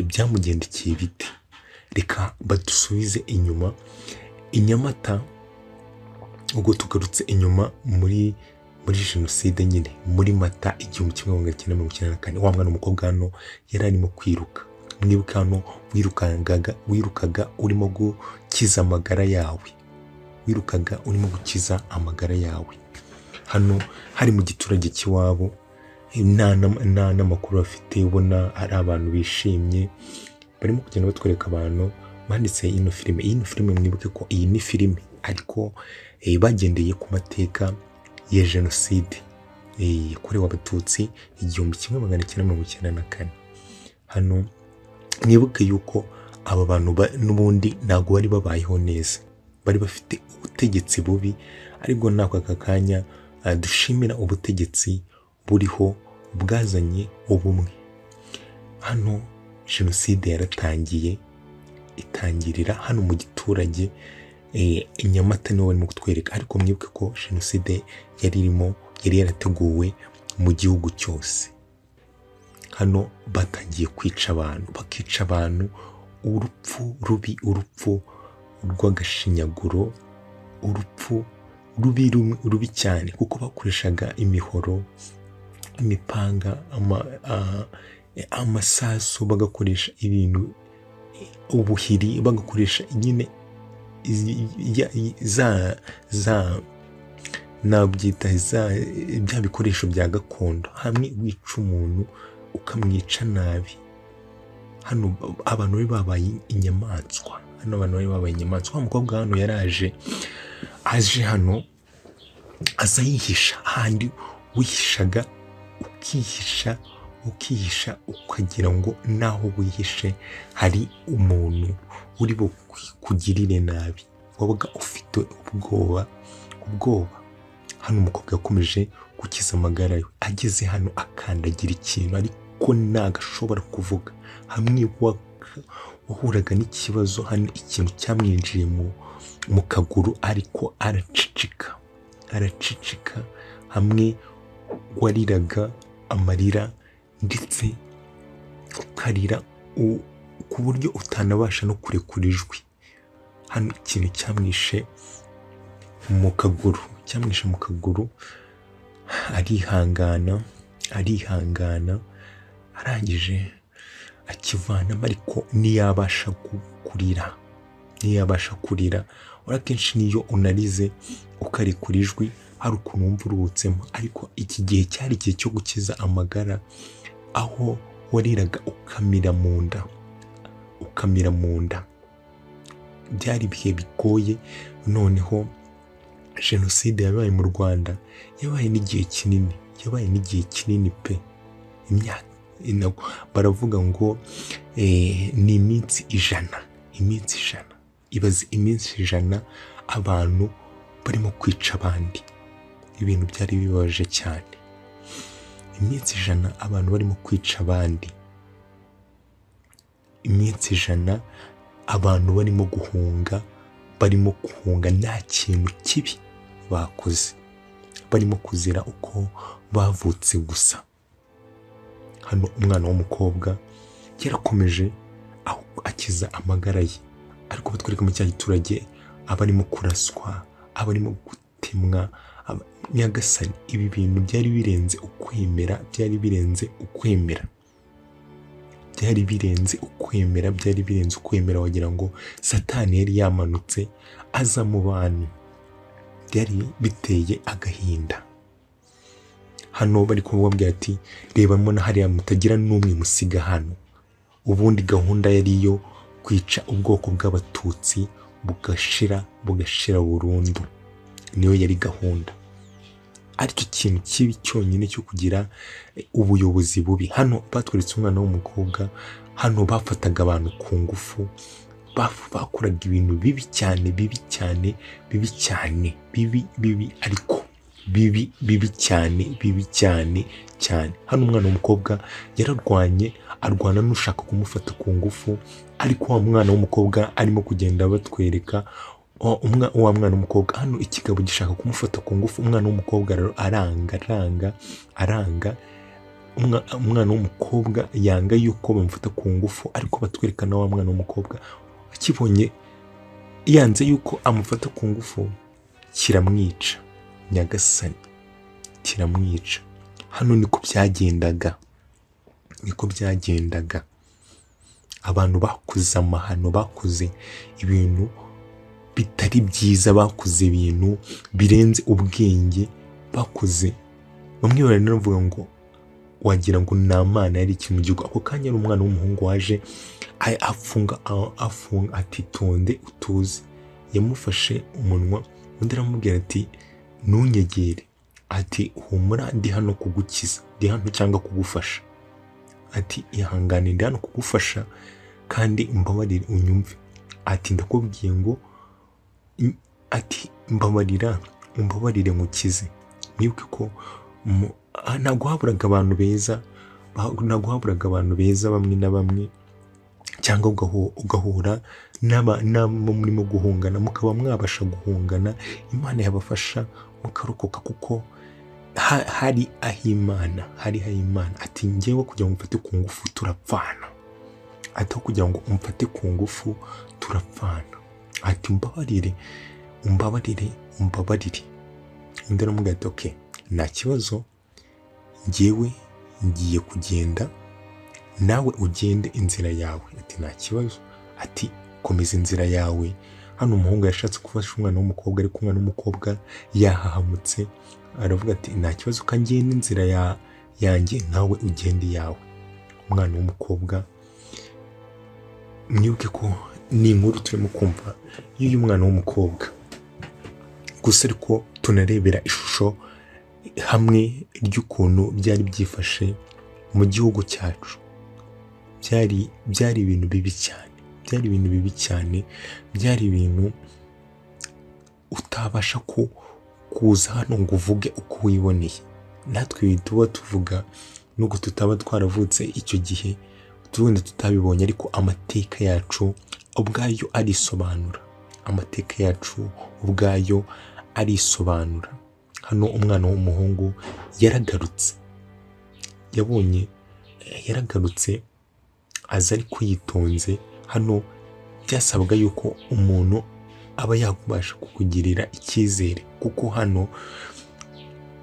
byamugendekeye bite. Reka badusubize inyuma Inyamata, ubwo tugarutse inyuma muri Genocide nyine muri Mata 1994. Wa mwana w'umukobwa hano yari arimo kwiruka. Mwibuka hano wirukaga urimo gukiza amagara yawe. Wirukaga urimo gukiza amagara yawe. Hano hari mu giturage cy'iwabo, nta makuru bafite, ubona ari abantu bishimye barimo kugenda batwereka abantu banditse ino filime. Iyi filime mwibuke ko iyi ni filime ariko bagendeye ku mateka ya Genocide yakorewe Abatutsi 1994. Hano mwibuke yuko aba bantu n'ubundi ntago bari babayeho neza, bari bafite ubutegetsi bubi, ariko nako aka kanya dushimira ubutegetsi buriho bwazanye ubumwe. Hano Genocide yaratangiye, itangirira hano mu giturage Inyamata niho barimo kutwereka, ariko mwibuke ko Genocide yari yarateguwe mu gihugu cyose. Hano batangiye kwica abantu, bakica abantu urupfu rubi, urupfu rw'agashinyaguro, urupfu rubi cyane, kuko bakoreshaga imihoro, imipanga, amasasu, bagakoresha ibintu ubuhiri, bagakoresha nyine bya bikoresho bya gakondo. Hamwe wica umuntu ukamwica nabi. Hano abantu bari babaye inyamaswa. Umukobwa hano yaraje hano aza yihisha, handi wihishaga ukihisha ukagira ngo naho wihishe hari umuntu uri kugirire nabi, wabaga ufite ubwoba. Hano umukobwa yakomeje gukiza amagara ye, ageze hano akandagira ikintu ariko ntagashobora kuvuga. Hamwe wahuraga n'ikibazo, hano ikintu cyamwinjiye mu kaguru, ariko aracicika. Hamwe wariraga amarira ndetse ukarira ku buryo utanabasha no kurekura ijwi. Hano ikintu cyamwishe mu kaguru, arihangana arangije akivanamo, ariko ntiyabasha kurira. Urakenshi niyo unarize ukarekura ijwi hari ukuntu wumva uruhutsemo, ariko iki gihe cyari igihe cyo gukiza amagara, aho wariraga ukamira mu nda. Byari ibihe bigoye. Noneho Genocide yabaye mu Rwanda, yabaye n'igihe kinini pe. Baravuga ngo ni iminsi ijana. Ibaze iminsi 100 abantu barimo kwica abandi. Ibintu byari bibabaje cyane. Iminsi 100 abantu barimo kwica abandi. Iminsi 100 abantu barimo guhunga, nta kintu kibi bakoze, barimo kuzira uko bavutse gusa. Hano umwana w'umukobwa yarakomeje akiza amagara ye, ariko batwereka mu giturage abarimo kuraswa, abarimo gutemwa. Nyagasani, ibi bintu byari birenze ukwemera, wagira ngo Satani yari yamanutse aza mu bantu. Byari biteye agahinda. Hano bari kubabwira ati reba mbona hariya mutagira n'umwe musiga hano. Ubundi gahunda yari iyo kwica ubwoko bw'Abatutsi bugashira burundu, niyo yari gahunda. Ariko ikintu kibi cyonyine cyo kugira ubuyobozi bubi. Hano batweretse umwana w'umukobwa, hano bafataga abantu ku ngufu, bakoraga ibintu bibi cyane, ariko bibi cyane. Hano umwana w'umukobwa arwana n'ushaka kumufata ku ngufu, ariko wa mwana w'umukobwa arimo kugenda batwereka wa mwana w'umukobwa. Hano ikigabo gishaka kumufata ku ngufu, umwana w'umukobwa aranga umwana w'umukobwa yanga yuko bamufata ku ngufu, ariko batwerekana wa mwana w'umukobwa akibonye yanze yuko amufata ku ngufu kiramwica. Nyagasani, kiramwica. Hano niko byagendaga, abantu bakoze amahano, bakoze ibintu bitari byiza, bakoze ibintu birenze ubwenge, bakoze bamwe baranavuga ngo wagira ngo nta mana yari ikintu mu gihugu. Ako kanya ari umwana w'umuhungu waje afunga ati tonde utuze. Yamufashe umunwa, undi aramubwira ati ntunyegere, ati humura ndi hano kugukiza, ndi hano cyangwa kugufasha, ati ihangane ndi hano kugufasha kandi mbabarire unyumve, ati ndakubwiye ngo, ati mbabarire nkukize. Mwibuke ko ntabwo haburaga abantu beza, bamwe na bamwe, cyangwa ugahura n'abo murimo guhungana, mukaba mwabasha guhungana, Imana yabafasha mukarokoka, kuko hari aho Imana, ati njyewe kugira ngo mfate ku ngufu turapfana, ati kugira ngo umfate ku ngufu turapfana, ati umbabarire. Undi aramubwira ati okay, nta kibazo, njyewe ngiye kugenda, nawe ugende inzira yawe, ati nta kibazo, ati komeza inzira yawe. Hano umuhungu yashatse gufasha umwana w'umukobwa, ariko umwana w'umukobwa yahahamutse, aravuga ati nta kibazo, kangenda inzira yanjye, nawe ugende yawe. Umwana w'umukobwa, mwibuke ko ni inkuru turimo kumva y'uyu mwana w'umukobwa, gusa ariko tunarebera ishusho hamwe ry'ukuntu byari byifashe mu gihugu cyacu. Byari ibintu bibi cyane, byari ibintu utabasha kuza hano ngo uvuge uko wiboneye. Natwe tuba tuvuga nubwo tutaba twaravutse icyo gihe, wenda tutabibonye, ariko amateka yacu ubwayo arisobanura. Hano umwana w'umuhungu yaragarutse aza ariko yitonze. Hano byasabwaga yuko umuntu aba yabasha kukugirira icyizere, kuko hano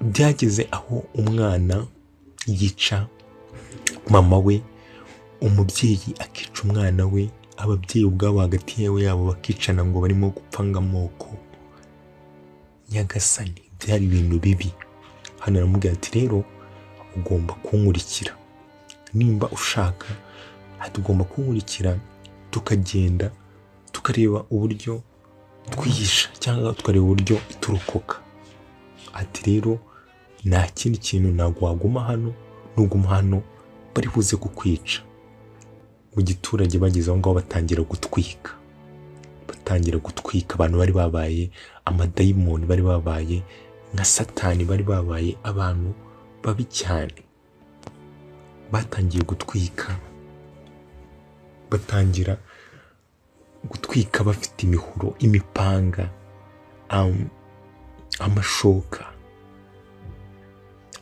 byageze aho umwana yica mama we, umubyeyi akica umwana we, ababyeyi ubwabo hagati yabo bakicana ngo barimo gupfanga amoko. Nyagasani, byari ibintu bibi. Hano aramubwira ati rero ugomba kunkurikira, nimba ushaka tugomba kunkurikira, tukagenda tukareba uburyo twihisha, cyangwa tukareba uburyo turokoka. Ati rero nta kindi kintu, ntabwo waguma hano, nuguma hano bari buze kukwica. Mu giturage bageze aho ngaho batangira gutwika, abantu bari babaye amadayimoni, bari babaye nka Satani, bari babaye abantu babi cyane. Batangiye gutwika bafite imihoro, imipanga, amashoka.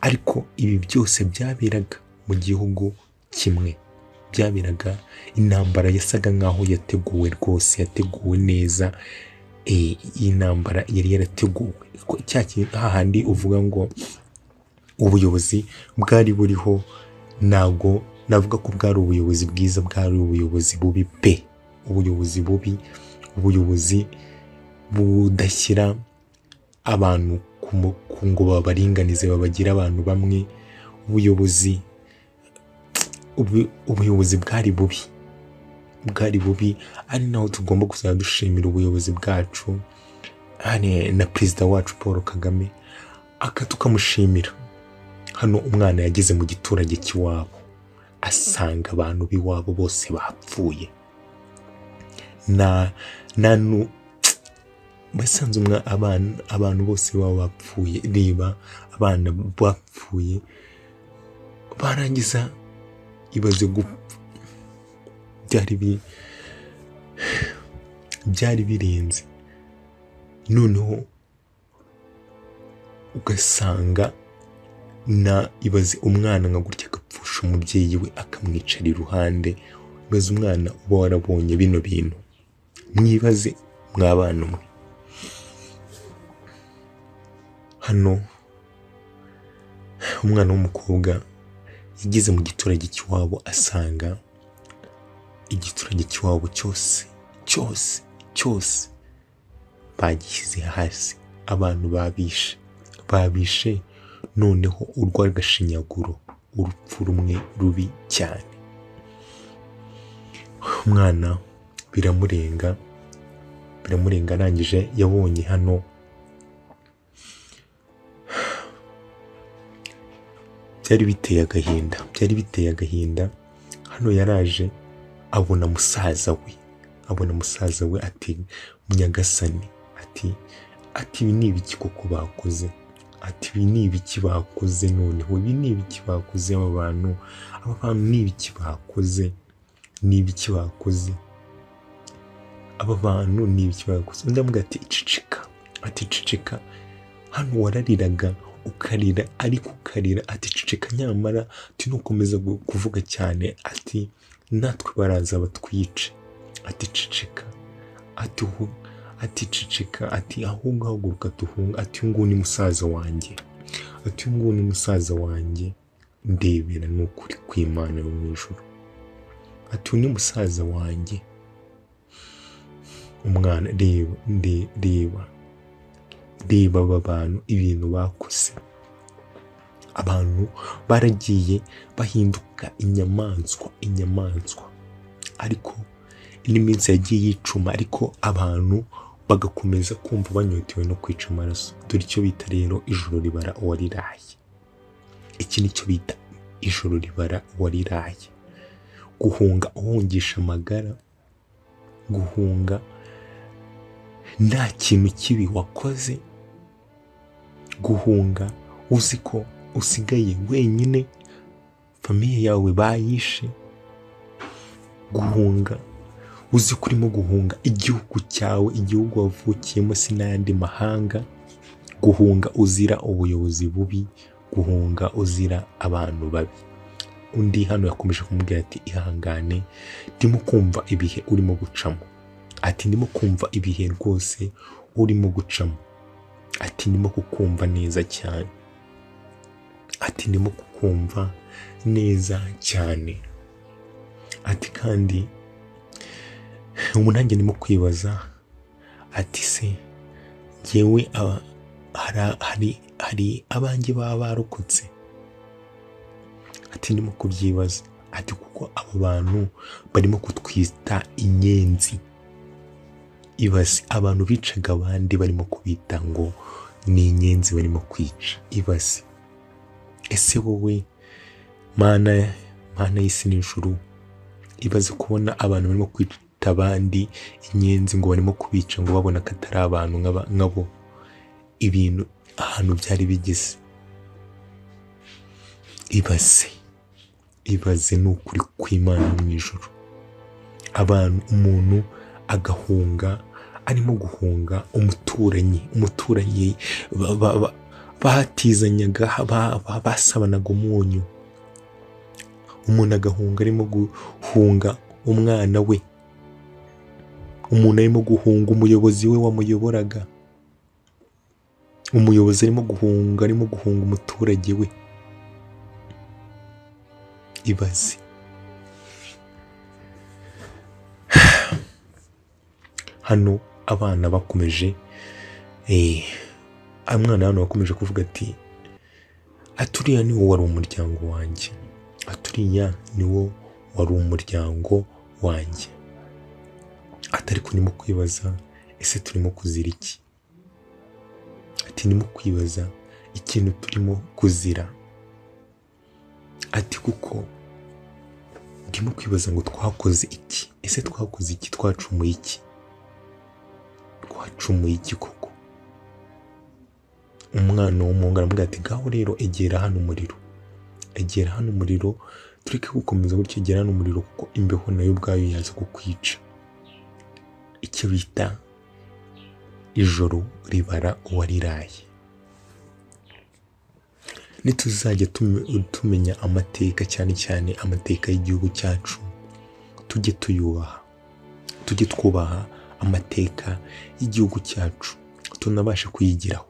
Ariko ibi byose byaberaga mu gihugu kimwe, byaberaga intambara yasaga nkaho yateguwe rwose, yateguwe neza. Iyi ntambara yari yarateguwe, hahandi uvuga ngo ubuyobozi bwari buriho, ntabwo navuga ko bwari ubuyobozi bwiza, bwari ubuyobozi bubi pe, ubuyobozi bubi, ubuyobozi budashyira abantu ngo babaringanize, babagira abantu bamwe. Ubuyobozi bwari bubi, ari naho tugomba kuzajya dushimira ubuyobozi bwacu, na perezida wacu Paul Kagame, tukamushimira. Hano umwana yageze mu giturage cy'iwabo, asanga abantu b'iwabo bose bapfuye. Basanze abantu bose baba bapfuye, reba abana bapfuye, barangiza ibaze gupfa. Byari birenze. Noneho ugasanga ibaze umwana nka gutya akica umubyeyi we akamwicara iruhande. Maze umwana uba warabonye bino bintu, mwibaze mwabana mwe. Hano umwana w'umukobwa yageze mu giturage cy'iwabo, asanga igiturage cy'iwabo cyose bagishyize hasi. Abantu babishe noneho urw'agashinyaguro, urupfu rumwe rubi cyane. Umwana biramurenga arangije yabonye hano byari biteye agahinda. Hano yaraje abona musaza we, ati Munyagasani, ati ibi ni ibiki koko bakoze? Ati ibi ni ibiki bakoze? Noneho ibi ni ibiki bakoze? aba bantu ni ibiki bakoze? Aba bantu ni ibiki bakoze? Undi amuga ati cicika, hano warariraga ukarira, ariko ukarira. Ati cicika, nyamara nukomeza kuvuga cyane, ati natwe baraza batwice. Ati cicika, ati cicika, ati ahubwo haguruka tuhunga. Ati uyu nguyu ni musaza wanjye, ndebera n'ukuri kw'Imana yo mu ijuru. Ati uyu ni musaza wanjye. Umwana reba aba bantu ibintu bakoze. Abantu baragiye bahinduka inyamaswa, ariko n'iminsi yagiye yicuma, ariko abantu bagakomeza kumva banyotewe no kwica amaraso. Dore icyo bita rero ijoro ribara uwariraye. Iki nicyo bita ijoro ribara uwariraye. Guhunga uhungisha amagara, guhunga nta kintu kibi wakoze, guhunga uzi ko usigaye wenyine, famiye yawe bayishe, guhunga uzi ko urimo guhunga igihugu cyawe, igihugu wavukiyemo, si n'ayandi mahanga, guhunga uzira ubuyobozi bubi, guhunga uzira abantu babi. Undi hano yakomeje kumubwira ati ihangane, ndimo kumva ibihe urimo gucamo. Ati ndimo kumva ibihe rwose urimo gucamo. Ati ndimo kukumva neza cyane. Ati ndimo kukumva neza cyane. Ati kandi ubu nanjye ndimo kwibaza, ati se njyewe hari abanjye baba barokotse? Ati ndimo kubyibaza. Ati kuko aba bantu barimo kutwita inyenzi. Ibaze abantu bicaga abandi barimo kubita ngo ni inyenzi barimo kwica. Ibaze, ese wowe Mana y'isi n'ijuru, ibaze kubona abantu barimo kwita abandi inyenzi, ngo barimo kubica, ngo babona ko atari abantu nkabo. Ibintu ahantu byari bigeze. Ibaze n'ukuri kw'Imana mu ijuru. Umuntu agahunga, arimo guhunga umuturanyi batizanyaga, basabanaga umunyu. Umuntu agahunga, arimo guhunga umwana we. Umuntu arimo guhunga umuyobozi we wamuyoboraga. Umuyobozi arimo guhunga umuturage we. Ibaze. Hano abana bakomeje, umwana hano wakomeje kuvuga ati aturiya ni wo wari umuryango wanjye. Aturiya ni wo wari umuryango wanjye. Atari kunimo kwibaza, ese turimo kuzira iki? Ati ndimo kwibaza ikintu turimo kuzira. Ati kuko ndimo kwibaza ngo twakoze iki? Ese twakoze iki? Twacumuye iki? Koko? Umwana w'umuhungu aramubwira ati ngaho rero egera hano umuriro, tureke gukomeza gutyo, egera hano umuriro, kuko imbeho nayo ubwayo yaza kukwica. Icyo bita ijoro ribara uwariraye. nituzajya tumenya amateka cyane cyane amateka y'igihugu cyacu, tujye tuyubaha, tujye twubaha amateka y'igihugu cyacu, tunabashe kuyigiraho.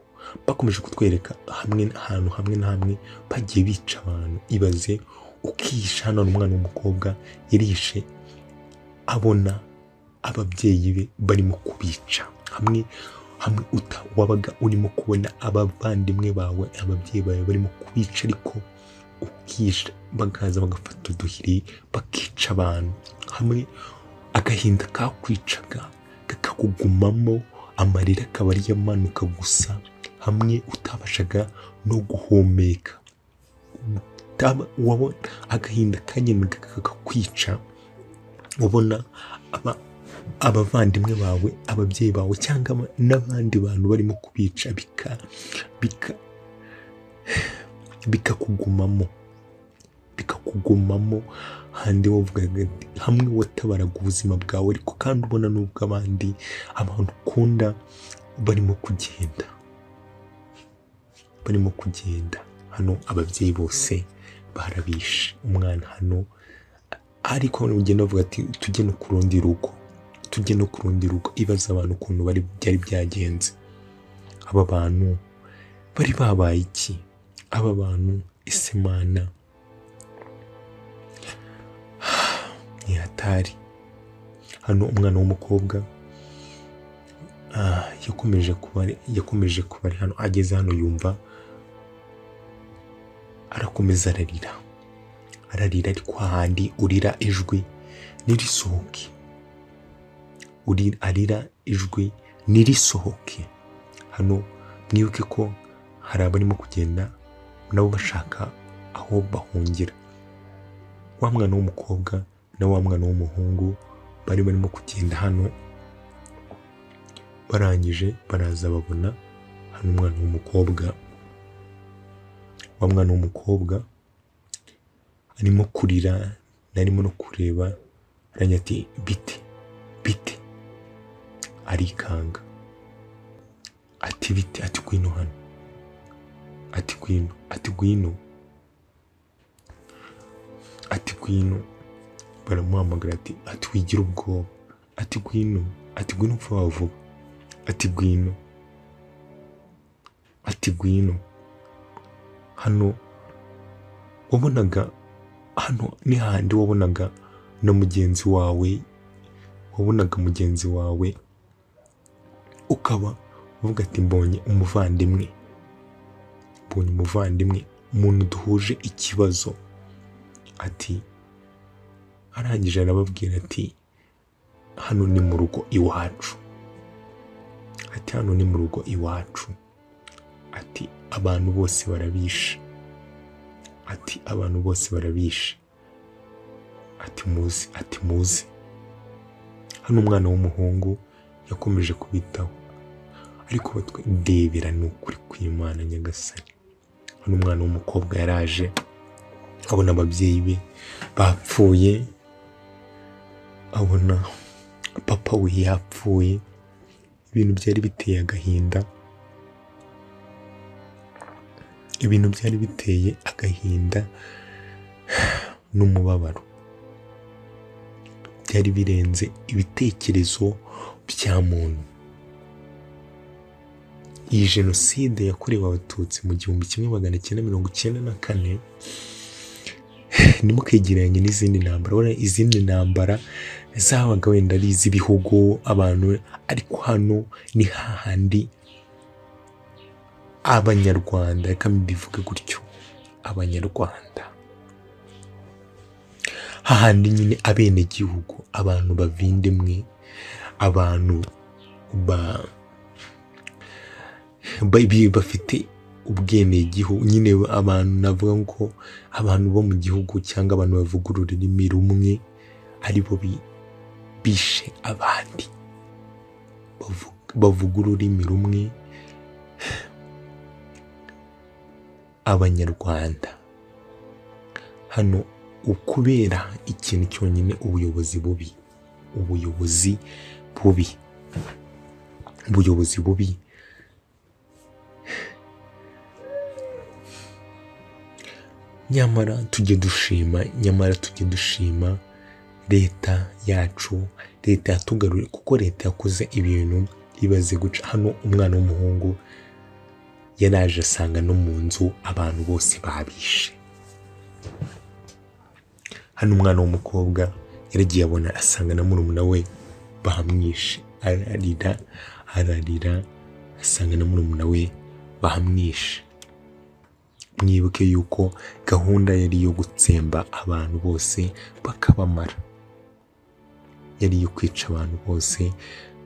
Bakomeje kutwereka ahantu hamwe na hamwe bagiye bica abantu. Ibaze ukisha, hano umwana w'umukobwa yarishe abona ababyeyi be barimo kubica, hamwe wabaga urimo kubona abavandimwe bawe, ababyeyi bawe barimo kubica, ariko ukisha, bagaza bagafata uduhiri bakica abantu. Hamwe agahinda kakwicaga kakakugumamo, amarira akaba ari yamanuka gusa, hamwe utabashaga no guhumeka, wabona agahinda kanyenaga kakakwica, ubona abavandimwe bawe, ababyeyi bawe cyangwa n'abandi bantu barimo kubica, bikakugumamo handi wavugaga hamwe watabaraga ubuzima bwawe, ariko kandi ubona n'ubwo abandi abantu ukunda barimo kugenda. Hano ababyeyi bose barabishe umwana hano, ariko ugenda bavuga ati tujye no ku rundi rugo. Ibaza abantu ukuntu byari byagenze. Aba bantu bari babaye iki? Aba bantu ese Mana ni hatari. Hano umwana w'umukobwa yakomeje kuba ari hano, ageze hano yumva arakomeza ararira, ariko hahandi urira ijwi nirisohoke, arira ijwi nirisohoke. Hano mwibuke ko hari abarimo kugenda nabo bashaka aho bahungira. Wa mwana w'umukobwa na wa mwana w'umuhungu barimo kugenda hano, barangije baraza babona hano umwana w'umukobwa, wa mwana w'umukobwa arimo kurira, narimo no kureba, aranya ati bite, arikanga ati bite, ati gwino hano, ati gwino, baramuhamagara ati wigira ubwoba, ati gwino vuba vuba, ati gwino. Hano wabonaga, hano ni handi wabonaga na mugenzi wawe, ukaba uvuga ati mbonye umuvandimwe, umuntu duhuje ikibazo. Ati arangije arababwira ati hano ni mu rugo iwacu, ati abantu bose barabishe, ati muze. Hano umwana w'umuhungu yakomeje kubitaho, ariko ndebera ni ukuri kw'Imana Nyagasani. Hano umwana w'umukobwa yaraje abona ababyeyi be bapfuye, abona papa we yapfuye. Ibintu byari biteye agahinda, n'umubabaro, byari birenze ibitekerezo bya muntu. Iyi jenoside yakorewe abatutsi mu 1994 ntimukegeranye n'izindi ntambara. Izindi ntambara zabaga wenda ari iz'ibihugu abantu, ariko hano ni hahandi abanyarwanda, reka mbivuge gutyo, abanyarwanda, hahandi nyine abenegihugu, abantu bavindimwe, abantu bafite ubwenegihugu, nyine abantu navuga ngo abantu bo mu gihugu cyangwa abantu bavuga ururimi rumwe aribo bishe abandi, bavuga ururimi rumwe, abanyarwanda. Hano ukubera ikintu cyonyine, ubuyobozi bubi. nyamara tujye dushima leta yacu, leta yatugaruriye, kuko leta yakoze ibintu ibaze guca. Hano umwana w'umuhungu yaraje asanga no mu nzu abantu bose babishe. Hano umwana w'umukobwa yaragiye abona asanga na murumuna we bamwishe, ararira asanga na murumuna we bamwishe. Mwibuke yuko gahunda yari yo gutsemba abantu bose bakabamara, yari yo kwica abantu bose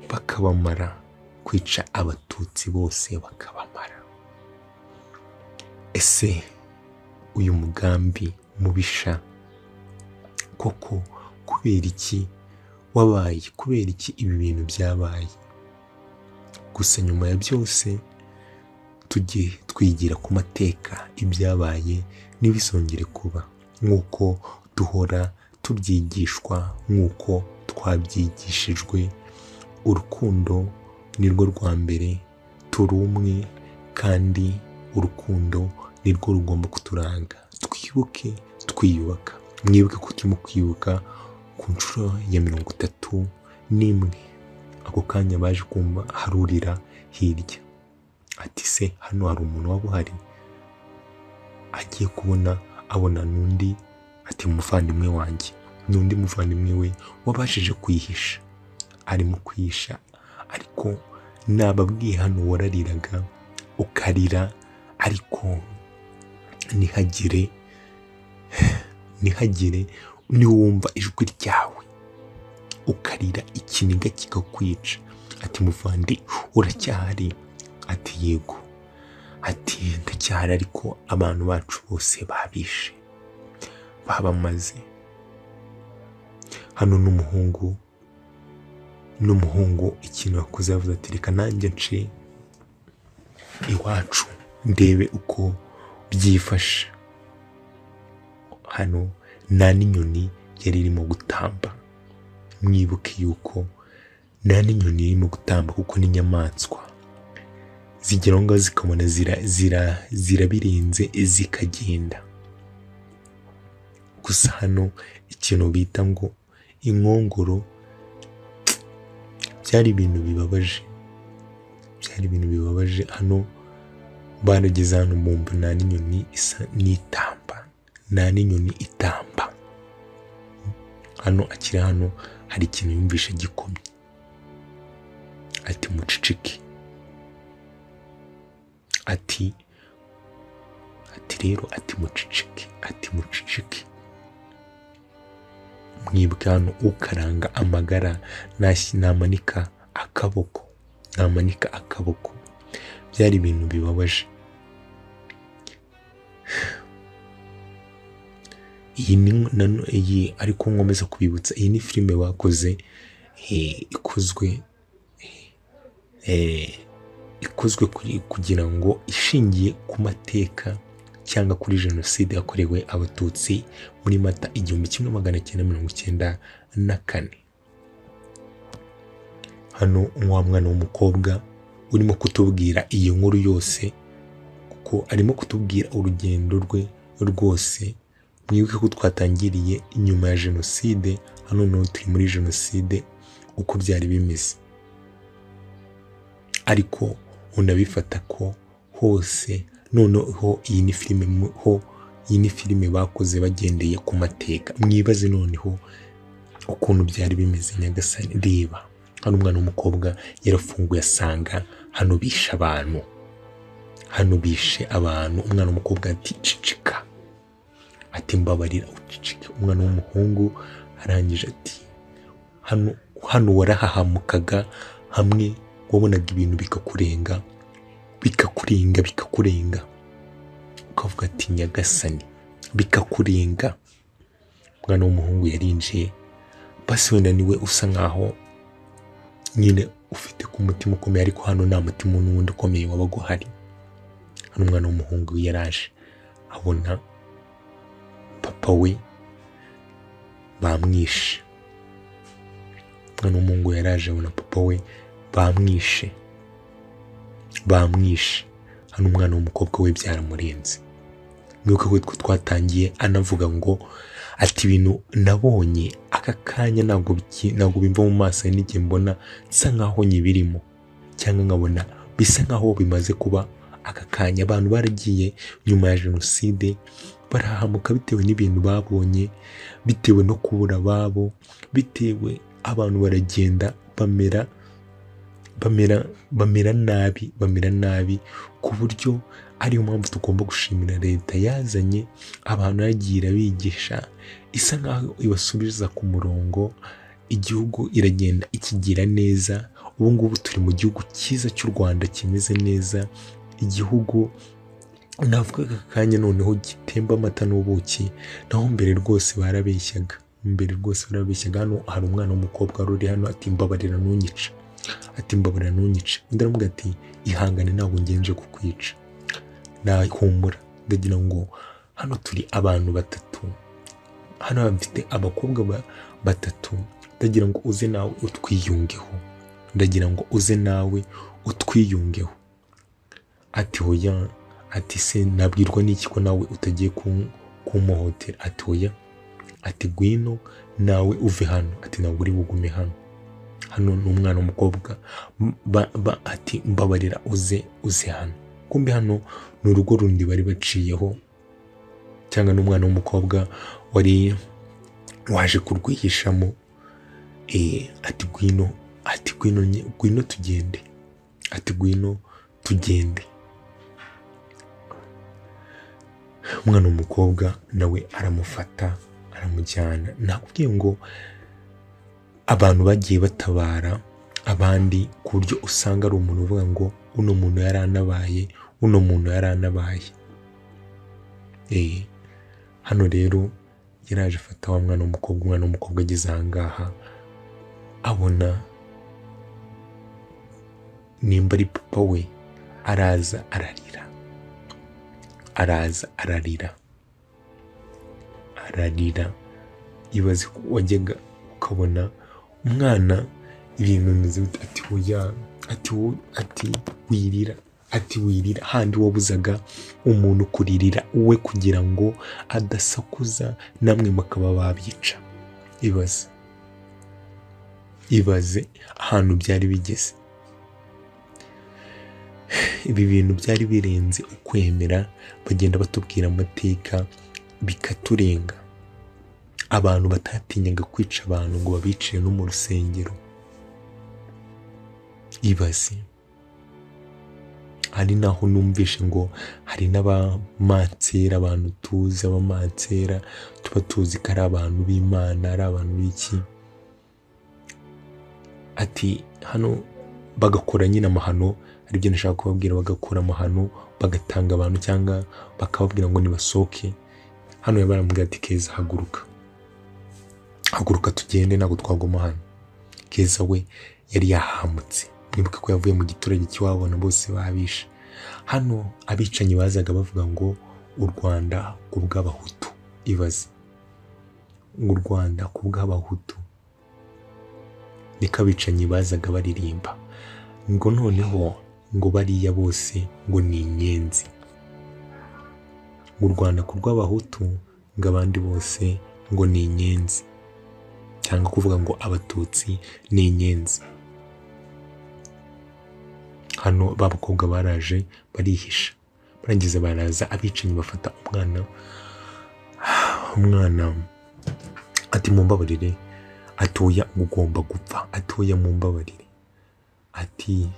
bakabamara, kwica abatutsi bose bakabamara. Ese uyu mugambi mubisha koko kubera iki wabaye? Kubera iki ibi bintu byabaye? Gusa nyuma ya byose tujye twigira ku mateka, ibyabaye ntibisongere kuba, nk'uko duhora tubyigishwa, nk'uko twabyigishijwe. Urukundo nirwo rwa mbere, turi umwe, kandi urukundo nirwo rugomba kuturanga. Twibuke twiyubaka. Mwibuke ko turimo kwibuka ku nshuro ya 31. Ako kanya baje kumva harurira hirya ati se hano hari umuntu waba uhari? Agiye kubona abona n'undi, ati umuvandimwe wanjye, n'undi muvandimwe we wabashije kwihisha, arimo kwihisha. Ariko nababwiye hano warariraga ukarira, ariko ntihagire niwumva ijwi ryawe ukarira ikiniga kikakwica. Ati muvandi uracyahari? Ati yego. Ati ndacyahari, ariko abantu bacu bose babishe, babamaze. Hano n'umuhungu ikintu yakoze yavuze ati reka nanjye nce iwacu ndebe uko byifashe. Hano nta n'inyoni yari irimo gutamba. Mwibuke yuko nta n'inyoni irimo gutamba, kuko n'inyamaswa zigera ngo zikabona zirabirenze zikagenda. Gusa hano ikintu bita ngo inkongoro, byari ibintu bibabaje. Hano barageze hano mbumva nta n'inyoni isa n'itamba, nta n'inyoni itamba. Hano akiri hano hari ikintu yumvisha gikomye, ati mucicike. Ati rero ati mucicike. Mwibuke hano ukaranga amagara namanika akaboko. Byari ibintu bibabaje. Iyi ariko nkomeza kubibutsa, iyi ni filime bakoze ikozwe kugira ngo ishingiye ku mateka cyangwa kuri jenoside yakorewe abatutsi muri Mata 1994. Hano wa mwana w'umukobwa urimo kutubwira iyo nkuru yose, kuko arimo kutubwira urugendo rwe rwose. Mwibuke ko twatangiriye inyuma ya jenoside, hano no turi muri jenoside uko byari bimeze. Ariko unabifata ko hose noneho iyi ni filime bakoze bagendeye ku mateka. Mwibaze noneho ukuntu byari bimeze. Nyagasani reba, hano umwana w'umukobwa yarafunguye asanga hano bishe abantu. Umwana w'umukobwa ati cicika, ati mbabarira ucicike. Umwana w'umuhungu arangije ati hano warahahamukaga, hamwe wabonaga ibintu bikakurenga, ukavuga ati nyagasani bikakurenga. Umwana w'umuhungu yarinjiye, basi wenda niwe usa nkaho nyine ufite ku mutima ukomeye, ariko hano nta mutima n'undi ukomeye wabaga uhari. Hano umwana w'umuhungu yaraje abona papa we bamwishe. Umwana w'umuhungu yaraje abona papa we bamwishe. Hano umwana w'umukobwa we byaramurenze. mwibuka ko twatangiye anavuga ngo ati ibintu nabonye aka kanya ntabwo bimva mu maso n'igihe mbona bisa nkaho nyibirimo, cyangwa nkabona bisa nkaho bimaze kuba aka kanya. Abantu baragiye nyuma ya jenoside barahamuka bitewe n'ibintu babonye, bitewe no kubura ababo, bitewe abantu baragenda bamera nabi ku buryo ariyo mpamvu tugomba gushimira leta yazanye abantu yagiye bigisha, isa nkaho ibasubiza ku murongo, igihugu iragenda ikigira neza. Ubu ngubu turi mu gihugu cyiza cy'u Rwanda kimeze neza, igihugu navuga aka kanya noneho gitemba amata n'ubuki, naho mbere rwose barabeshyaga. Hano hari umwana w'umukobwa wari uri hano ati mbabarira ntunyice, undi aravuga ati ihangane ntabwo ngenje kukwica, nahumura. Ndagira ngo hano turi abantu batatu, hano bafite abakobwa batatu, ndagira ngo uze nawe utwiyungeho, ati hoya, ati se nabwirwa n'iki ko nawe utagiye kumuhotera, ati hoya, ati gwino nawe uve hano, ati ntabwo uri bugume hano ni umwana w'umukobwa, ati mbabarira uze hano. Kumbe hano ni urugo rundi bari baciyeho, cyangwa n'umwana w'umukobwa wari waje kurwihishamo. Ati gwino tugende, umwana w'umukobwa nawe aramufata aramujyana. Nakubwiye ngo abantu bagiye batabara abandi ku buryo usanga ari umuntu uvuga ngo uno muntu yaranabaye. Hano rero yaraje afata wa umwana w'umukobwa ageze ahangaha, abona nimba ari papa we, araza ararira. Ibaze wajyaga ukabona umwana ibintu bimeze ati hoya, ati wirira, handi wabuzaga umuntu kuririra uwe kugira ngo adasakuza namwe bakaba babica. Ibaze ahantu byari bigeze. Ibi bintu byari birenze ukwemera, bagenda batubwira amateka bikaturenga. Abantu batatinyaga kwica abantu ngo babicire no mu rusengero. Ibaze, hari naho numvishe ngo hari n'abamansera, abantu tuzi abamansera tuba tuzi ko ari abantu b'Imana, ari abantu b'iki, ati hano bagakora nyine amahano. Ari byo nashaka kubabwira, bagakora amahano bagatanga abantu, cyangwa bakababwira ngo nibasohoke. Hano yabaramubwira ati Keza haguruka tugende, ntabwo twaguma hano. Keza we yari yahamutse, mwibuka ko yavuye mu giturage cy'iwabo na bose babishe. Hano abicanyi bazaga bavuga ngo u Rwanda ku bw'abahutu. Ibaze ngo u Rwanda ku bw'abahutu, niko abicanyi bazaga baririmba ngo noneho ngo bariya bose ngo ni inyenzi, ngo u Rwanda ku rw'abahutu, ngo abandi bose ngo ni inyenzi, cyangwa kuvuga ngo abatutsi ni inyenzi. Hano babakobwa baraje barihisha, barangiza baraza abicanyi bafata umwana ati mumbabarire, atoya ugomba gupfa, atoya mumbabarire, ati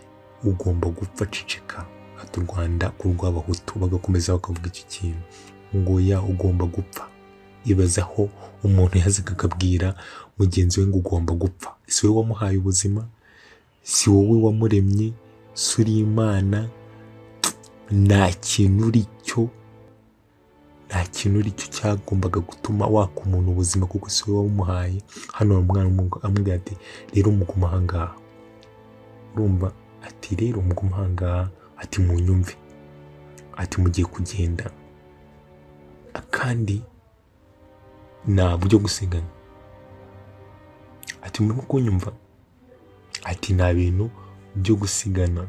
ugomba gupfa, ceceka, ati u Rwanda ku rw'abahutu. Bagakomeza bakavuga icyo kintu ngo ya ugomba gupfa. Ibaza aho umuntu yazaga akabwira mugenzi we ngo ugomba gupfa. Si wowe wamuhaye ubuzima, si wowe wamuremye, si uri Imana, nta kintu uri cyo cyagombaga gutuma waka umuntu ubuzima, kuko si wowe wamuhaye. Hano umwana amubwira ati rero muguma ahangaha, urumva, ati rero muguma ahangaha, ati munyumve, ati mugiye kugenda kandi nta buryo gusigana, ati murimo kunyumva, ati nta bintu byo gusigana,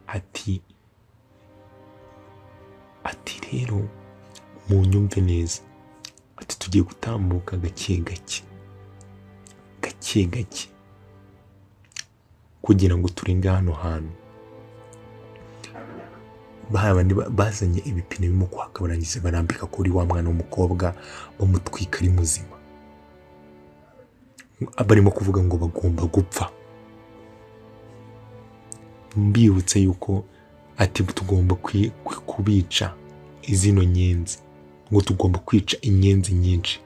ati rero mu nyumve neza, ati tugiye gutambuka gake gake kugira ngo turenge hano hantu. Bazanye ibipine birimo kwaka, barangiza barambika kuri wa mwana w'umukobwa bamutwika ari muzima. Barimo kuvuga ngo bagomba gupfa. Mbibutse yuko ati tugomba kubica izino nyenzi, ngo tugomba kwica inyenzi nyinshi.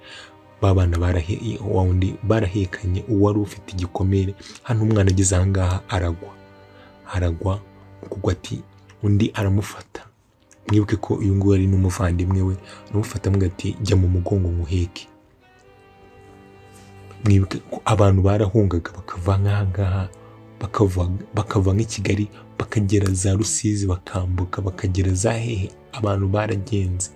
Babana barahekanye, uwari ufite igikomere. Hano umwana ageze ahangaha aragwa kuko ati undi aramufata. Mwibuke ko uyu nguyu ari n'umuvandimwe we, aramufata amwe ati jya mu mugongo muheke. Mwibuke ko abantu barahungaga bakava nk'ahangaha, bakava nk'i Kigali bakagera za Rusizi, bakambuka bakagera za hehe. Abantu baragenze.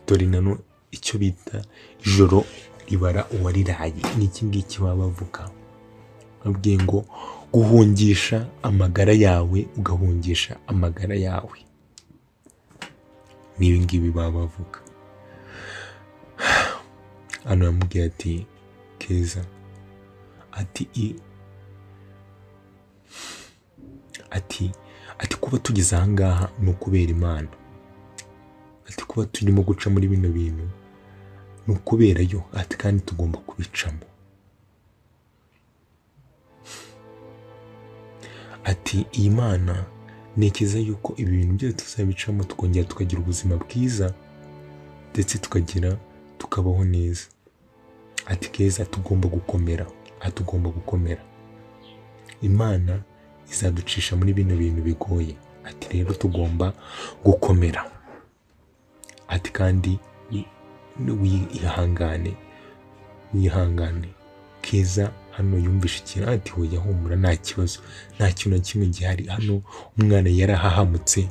Dore nano icyo bita ijoro ribara uwariraye. Ni iki ngiki baba bavuga, babwiye ngo guhungisha amagara yawe, ugahungisha amagara yawe. N'ibi ngibi baba bavuga. Hano yamubwiye ati Keza, ati kuba tugeze ahangaha ni ukubera Imana. Ati kuba turimo guca muri bino bintu ni ukubera yo. Ati kandi tugomba kubicamo. Ati iyi Mana nekeza yuko ibi bintu byose tuzabicamo, tukongera tukagira ubuzima bwiza, ndetse tukabaho neza. Ati Keza tugomba gukomera. Imana izaducisha muri bino bintu bigoye. Ati rero tugomba gukomera. Ati kandi wihangane. Keza hano yumvishe ikintu, ati hoya humura, nta kibazo, nta kintu na kimwe gihari. Hano umwana yarahahamutse,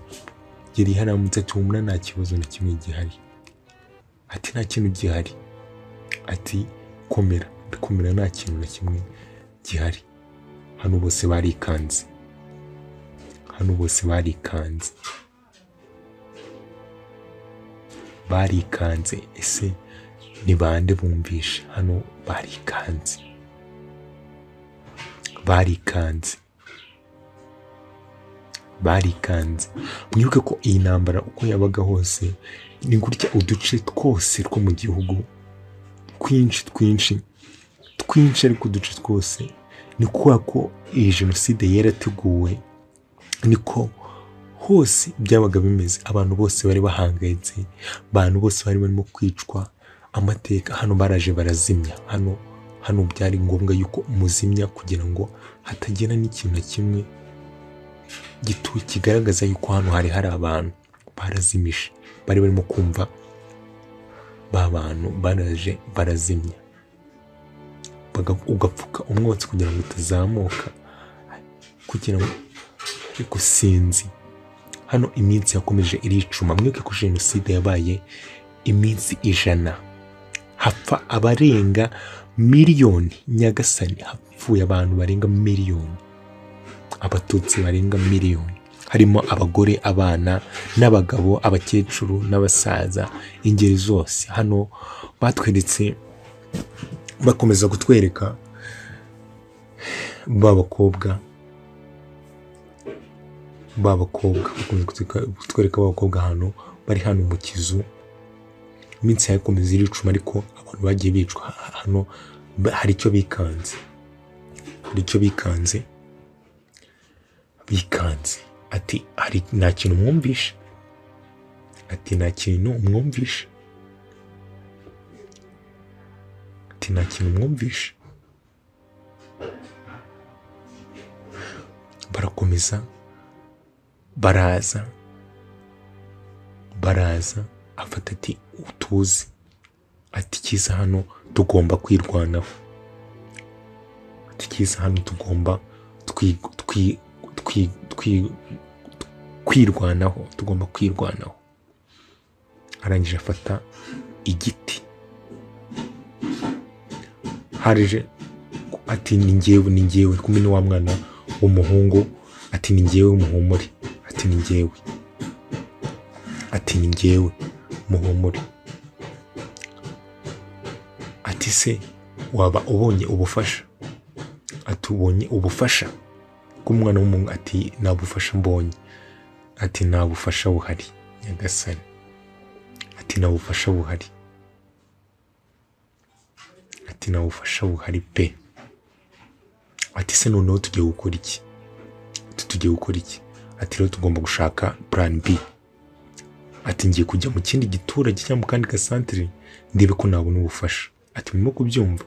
ati humura, nta kibazo na kimwe gihari. Ati nta kintu gihari. Ati komera, nta kintu na kimwe gihari. Hano bose barikanze. Ese ni bande bumvishe? Hano barikanze. Mwibuke ko iyi ntambara uko yabaga hose, ni gutya uduce twose two mu gihugu twinshi, ariko uduce twose ni kuba ko iyi jenoside yarateguwe, niko hose byabaga bimeze. Abantu bose bari bahangayitse, abantu bose bari barimo kwicwa. Amateka hano baraje barazimya. Hano byari ngombwa yuko muzimya kugira ngo hatagira n'ikintu na kimwe kigaragaza yuko hano hari abantu. Barazimisha, bari barimo kumva ba bantu baraje barazimya. Ugapfuka umwotsi kugira ngo utazamuka, kugira ngo ariko sinzi. Hano iminsi yakomeje iricuma. Mwibuke ko jenoside yabaye iminsi 100, hapfa abarenga miliyoni. Nyagasani, hapfuye abantu barenga miliyoni, abatutsi barenga miliyoni, harimo abagore, abana n'abagabo, abakecuru n'abasaza, ingeri zose. Hano batweretse, bakomeza kutwereka babakobwa, kutwereka abakobwa hano bari hano mu kizu. Iminsi yakomeza iricuma, ariko abantu bagiye bicwa. Hano hari icyo bikanze. Ati hari nta kintu mwumvishe. Barakomeza, baraza afata ati utuzi. Ati Kiza hano tugomba kwirwanaho. Ati Kiza hano tugomba kwirwanaho. Arangije afata igiti. Harije ati ni njyewe kumwe ni wa mwana w'umuhungu. Ati ni njyewe muhumure. Ati ni njyewe. ati ni njyewe muhumure. Ati se waba ubonye ubufasha? Ati ubonye ubufasha bw'umwana w'umuntu? Ati nta bufasha mbonye. Ati nta bufasha buhari nyagasani. Ati nta bufasha buhari. Ati nta bufasha buhari pe. Ati se noneho tugiye gukora iki? Tugiye gukora iki? Ati rero tugomba gushaka plan B. Ati ngiye kujya mu kindi giturage cyangwa mu kandi gasantere ndebe ko nabona ubufasha. Ati murimo kubyumva?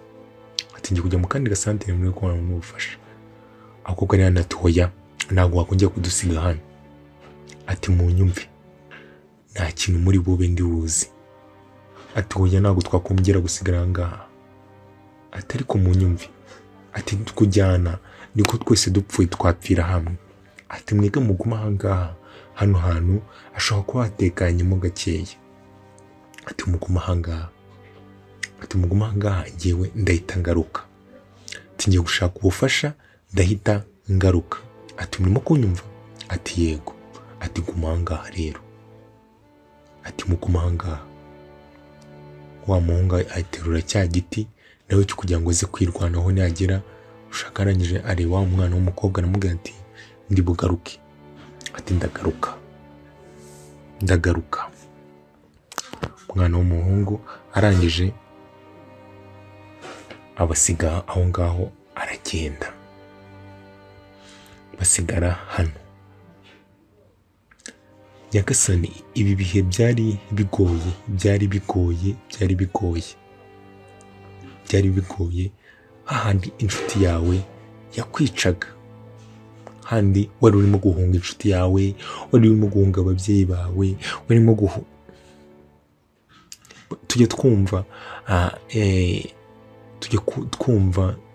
Ati ngiye kujya mu kandi gasantere ndebe ko nabona ubufasha. Akobwa rero natoya ntabwo wakongera kudusiga hano. Ati munyumve nta kintu muri bube ndi buzi. Ati hoya ntabwo twakumbwira gusigara ngaha. Ati ariko munyumve. Ati kujyana niko twese dupfuye twapfira hamwe. Ati mwege muguma ahangaha, hano hantu ashobora kuba hatekanyemo gakeya. Ati muguma ahangaha. Ati muguma ahangaha ngewe ndahita ngaruka. Ati ngiye gushaka ubufasha ndahita ngaruka. Ati murimo kunyumva? Ati yego. Ati guma ahangaha rero. Ati muguma ahangaha. Wa muhungu aterura cya giti nawe cyo kugira ngo aze kwirwanaho nagera ushaka arangije areba wa mwana w'umukobwa aramubwira ati ndi bugaruke. Ati ndagaruka. Umwana w'umuhungu arangije abasiga aho ngaho aragenda. Basigara hano. Nyagasani ibi bihe byari bigoye hahandi inshuti yawe yakwicaga, handi wari urimo guhunga inshuti yawe, wari urimo guhunga ababyeyi bawe, warimo tujye twumva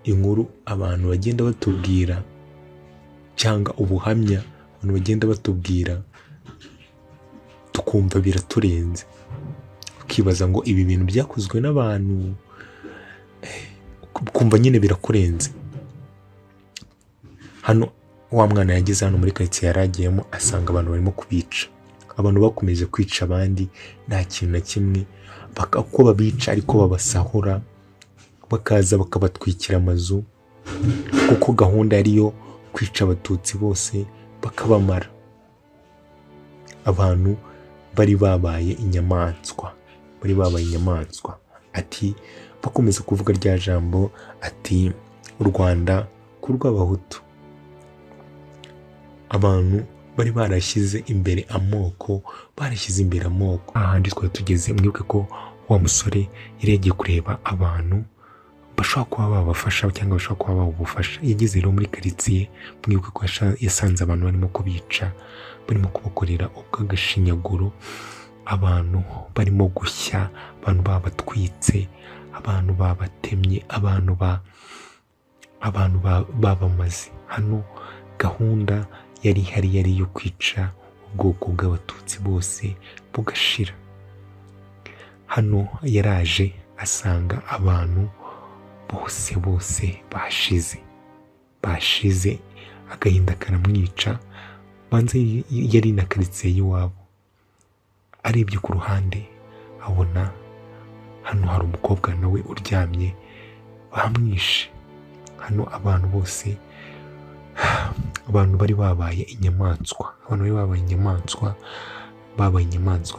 inkuru abantu bagenda batubwira cyangwa ubuhamya abantu bagenda batubwira tukumva biraturenze, ukibaza ngo ibi bintu byakozwe n'abantu, kumva nyine birakurenze. Hano wa mwana yageze hano muri quartier yaragiyemo asanga abantu barimo kubica, abantu bakomeje kwica abandi nta kintu na kimwe, uko babica ariko babasahura, bakaza bakabatwikira amazu, kuko gahunda ariyo kwica abatutsi bose bakabamara. Abantu bari babaye inyamaswa. Ati bakomeza kuvuga rya jambo ati u Rwanda ku rw'abahutu. Abantu bari barashyize imbere amoko, ahandi twari tugeze. Mwibuke ko wa musore yari yagiye kureba abantu bashobora kuba babafasha cyangwa bashobora kuba babufasha. Yageze rero muri quartier, mwibuke ko yasanze abantu barimo kubica, barimo kubakorera ubw'agashinyaguro, abantu barimo gushya, abantu babatwitse, abantu babatemye, abantu babamaze. Hano gahunda yari ihari yari yo kwica ubwoko bw'abatutsi bose bugashira. Hano yaraje asanga abantu bose bashize, agahinda karamwica. Banze yari na quartier y'iwabo, arebye ku ruhande abona hano hari umukobwa nawe uryamye bamwishe. Hano abantu bose, abantu bari babaye inyamaswa,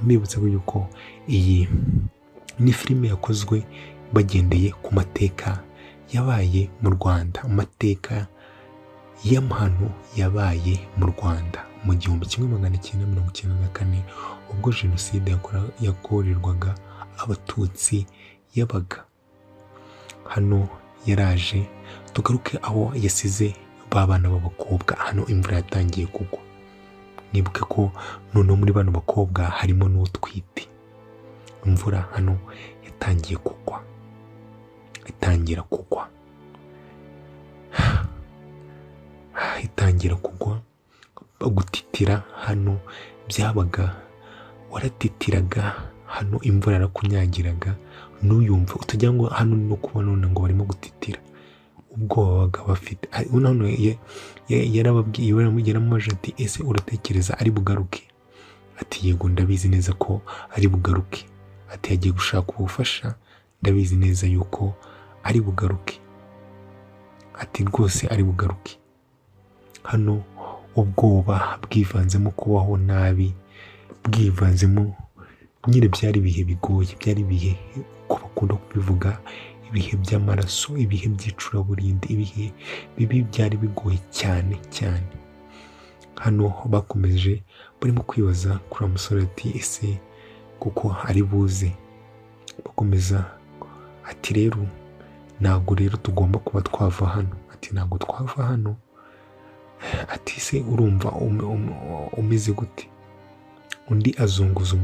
Mbibutse ko yuko iyi ni filime yakozwe bagendeye ku mateka yabaye mu Rwanda, amateka y'amahano yabaye mu Rwanda mu 1994 ubwo Genocide yakorerwaga abatutsi yabaga. Hano yaraje, tugaruke aho yasize babana b'abakobwa. Hano imvura yatangiye kugwa, nibuke ko none muri bano bakobwa harimo n'utwite. Imvura hano yatangiye kugwa, itangira kugwa, gutitira hano byabaga, waratitiraga hano, imvura yarakunyagiraga n'uyumva utajya ngo hano no kubona none ngo barimo gutitira. Ubwo babaga bafite hano yarababwiye, yaramuje ati ese uratekereza ari bugaruke? ati yego ndabizi neza ko ari bugaruke, ati yagiye gushaka ubufasha, ndabizi neza yuko ari bugaruke, ati rwose ari bugaruke. Hano ubwoba bwivanzemo kubaho nabi, bwivanzemo nyine byari ibihe bigoye, byari ibihe ko bakunda kubivuga, ibihe by'amaraso, ibihe by'icuraburindi, ibihe bibi byari bigoye cyane cyane. Hano bakomeje barimo kwibaza kuri musore ati ese kuko ari buze, bakomeza ati rero ntabwo rero tugomba kuba twava hano, ati ntabwo twava hano, ati se urumva umeze gute? Undi azunguza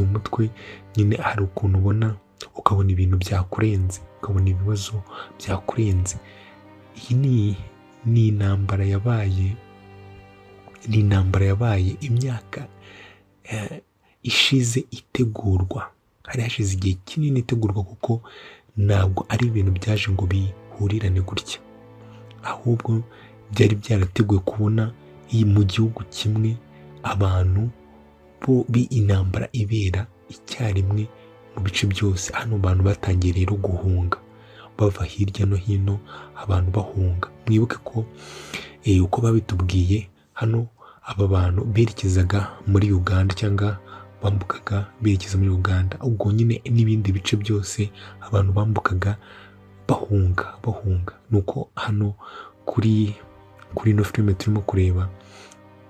umutwe, nyine hari ukuntu ubona ukabona ibintu byakurenze, ukabona ibibazo byakurenze. Iyi ni intambara yabaye imyaka ishize itegurwa, hari hashize igihe kinini itegurwa, kuko ntabwo ari ibintu byaje ngo bihurirane gutya, ahubwo byari byarateguwe kubona iyi mu gihugu kimwe abantu intambara ibera icyarimwe mu bice byose. Hano abantu batangiye rero guhunga bava hirya no hino, abantu bahunga. Mwibuke ko uko babitubwiye, hano aba bantu berekezaga muri Uganda cyangwa bambukaga berekeza muri Uganda, ubwo nyine n'ibindi bice byose abantu bambukaga bahunga. Nuko hano kuri ino filime turimo kureba,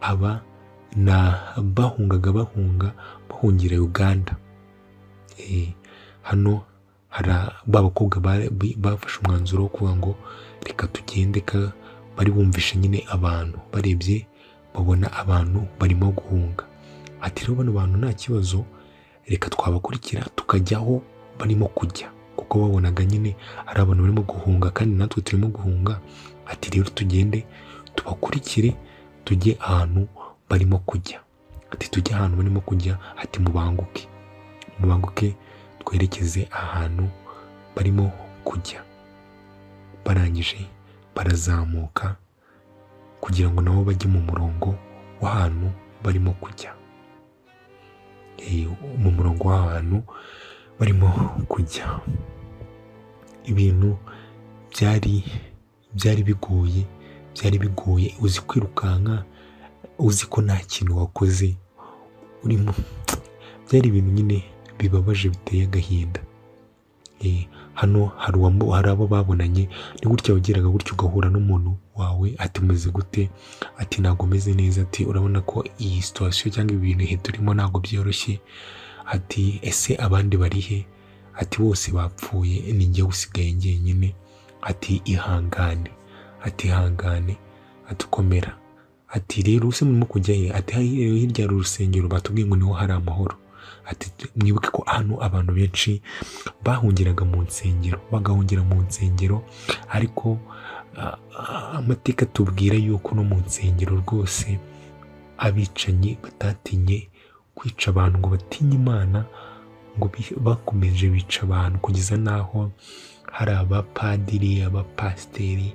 aba bahungira Uganda. Hano hari abakobwa bafashe umwanzuro wo kuvuga ngo reka tugende, bari bumvishe nyine abantu, barebye babona abantu barimo guhunga, ati rero bano bantu nta kibazo, reka twabakurikira tukajya aho barimo kujya, kuko babonaga nyine ari abantu barimo guhunga kandi natwe turimo guhunga. Ati rero tugende tubakurikire tujye ahantu barimo kujya, ati tujye ahantu barimo kujya, ati mubanguke twerekeze ahantu barimo kujya. Barangije barazamuka kugira ngo nabo bajye mu murongo w'ahantu barimo kujya, mu murongo w'ahantu barimo kujya. Ibintu byari bigoye, uzi kwirukanka, uzi ko nta kintu wakoze urimo, byari ibintu nyine bibabaje biteye agahinda. Hano hari abo babonanye, ni gutya wageraga gutya ugahura n'umuntu wawe, ati umeze gute? Ati ntabwo meze neza, ati urabona ko iyi situation cyangwa ibintu turimo ntabwo byoroshye, ati ese abandi bari he? Ati bose bapfuye, ni njye usigaye njyenyine, ati ihangane, ati komera, ati rero use murimo kujya he? Ati hirya hari urusengero batubwiye ngo niho hari amahoro. Ati mwibuke ko hano abantu benshi bahungiraga mu nsengero, bagahungira mu nsengero, ariko amateka tubwira yuko no mu nsengero rwose abicanyi batatinye kwica abantu, ngo batinye Imana, ngo bakomeje bica abantu kugeza naho hari abapadiri, abapasiteri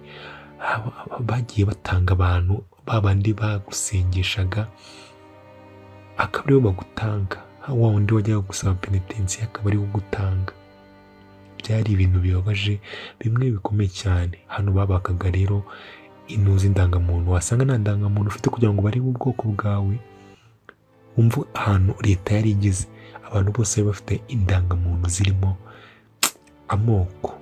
bagiye batanga abantu, babandi bagusengeshaga akaba aribo bagutanga, wa wundi wajyaga gusaba penitensi akaba ariwe ugutanga. Byari ibintu bibabaje bimwe bikomeye cyane. Hano babakaga rero inuzi indangamuntu, wasanga nta ndangamuntu ufite kugira ngo barebe ubwoko bwawe. Umva ahantu leta yari igeze, abantu bose bari bafite indangamuntu zirimo amoko.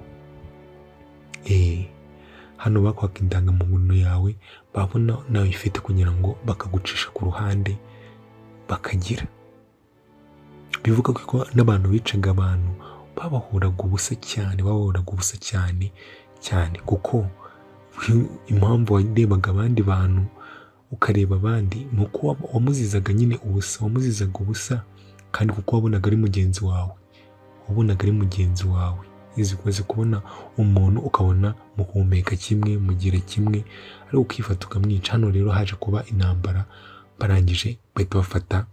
Hano bakwaka indangamuntu yawe, babona nawe ifite kugira ngo bakagucisha ku ruhande bakagira. Bivuga ko n'abantu bicaga abantu babahoraga ubusa cyane, kuko impamvu warebaga abandi bantu ukareba abandi ni uko wamuzizaga nyine ubusa, kandi kuko wabonaga ari mugenzi wawe, izi kubona umuntu ukabona muhumeka kimwe, mugira kimwe, ariko ukifata ukamwica. Hano rero haje kuba intambara, barangije bahita bafata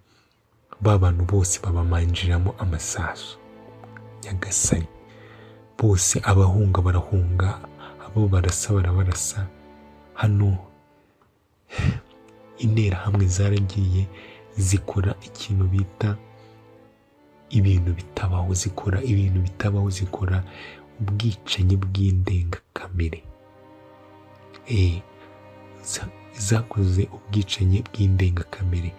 ba bantu bose babamanjiramo amasasu. Nyagasani, bose abahunga barahunga, abo barasa barabarasa. Hano interahamwe zaragiye zikora ikintu bita ibintu bitabaho, zikora ubwicanyi bw'indengakamere. Zakoze ubwicanyi bw'indengakamere.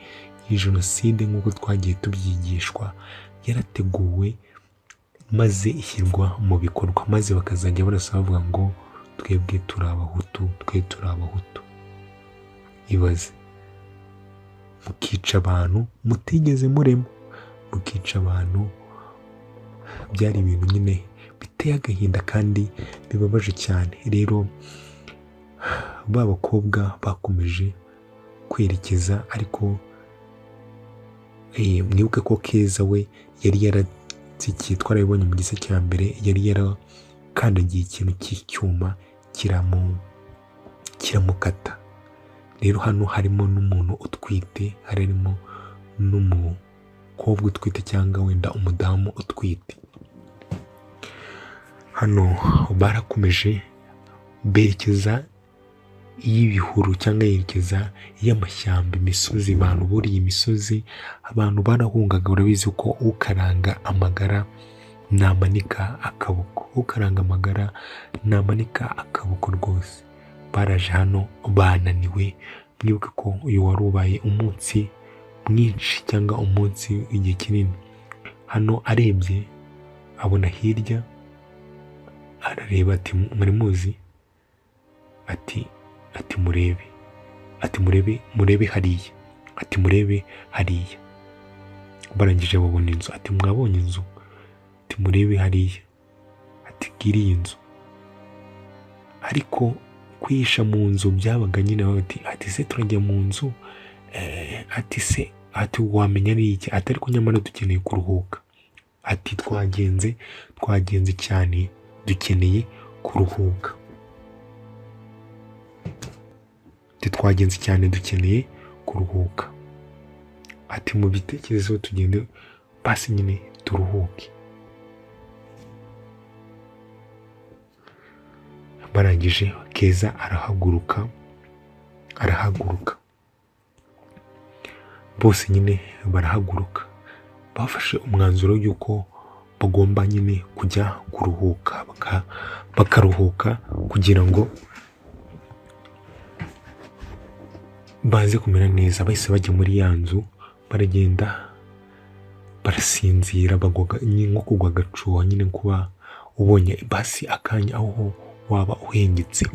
Iyi jenoside nk'uko twagiye tubyigishwa yarateguwe maze ishyirwa mu bikorwa, maze bakazajya barasa bavuga ngo twebwe turi abahutu. Ibaze, mukica abantu mutigeze murema, mukica abantu. Byari ibintu nyine biteye agahinda kandi bibabaje cyane. Rero ba bakobwa bakomeje kwerekeza, ariko mwibuke ko Keza we yari yaratsikiye, twarabibonye mu gice cya mbere, yari yarakandagiye ikintu cy'icyuma kiramukata. Rero hano harimo n'umuntu utwite, harimo n'umukobwa utwite cyangwa wenda umudamu utwite. Hano barakomeje berekeza y'ibihuru cyangwa yerekeza y'amashyamba, imisozi. Abantu buriye imisozi, abantu barahungaga. Urabizi ko ukaranga amagara namanika akaboko, rwose. Baraje hano bananiwe. Mwibuke ko uyu wari ubaye umunsi mwinshi cyangwa umunsi w'igihe kinini. Hano arebye abona hirya, arareba ati muri muzi, ati murebe hariya. Barangije babona inzu, ati mwabonye inzu, ati murebe hariya, ati ngiriye inzu. Ariko kwihisha mu nzu byabaga nyine, ati se turajya mu nzu, ati wamenya ari iki, ati ariko nyamara dukeneye kuruhuka, ati twagenze cyane, dukeneye kuruhuka, ati mu bitekerezo tugende basi nyine turuhuke. Barangije Keza arahaguruka, bose nyine barahaguruka. Bafashe umwanzuro y'uko bagomba nyine kujya kuruhuka, bakaruhuka kugira ngo baze kumera neza. Bahise bajya muri ya nzu, baragenda barasinzira, bagwaga nko kugwa agacuho nyine, kuba ubonye basi akanya aho waba uhengetse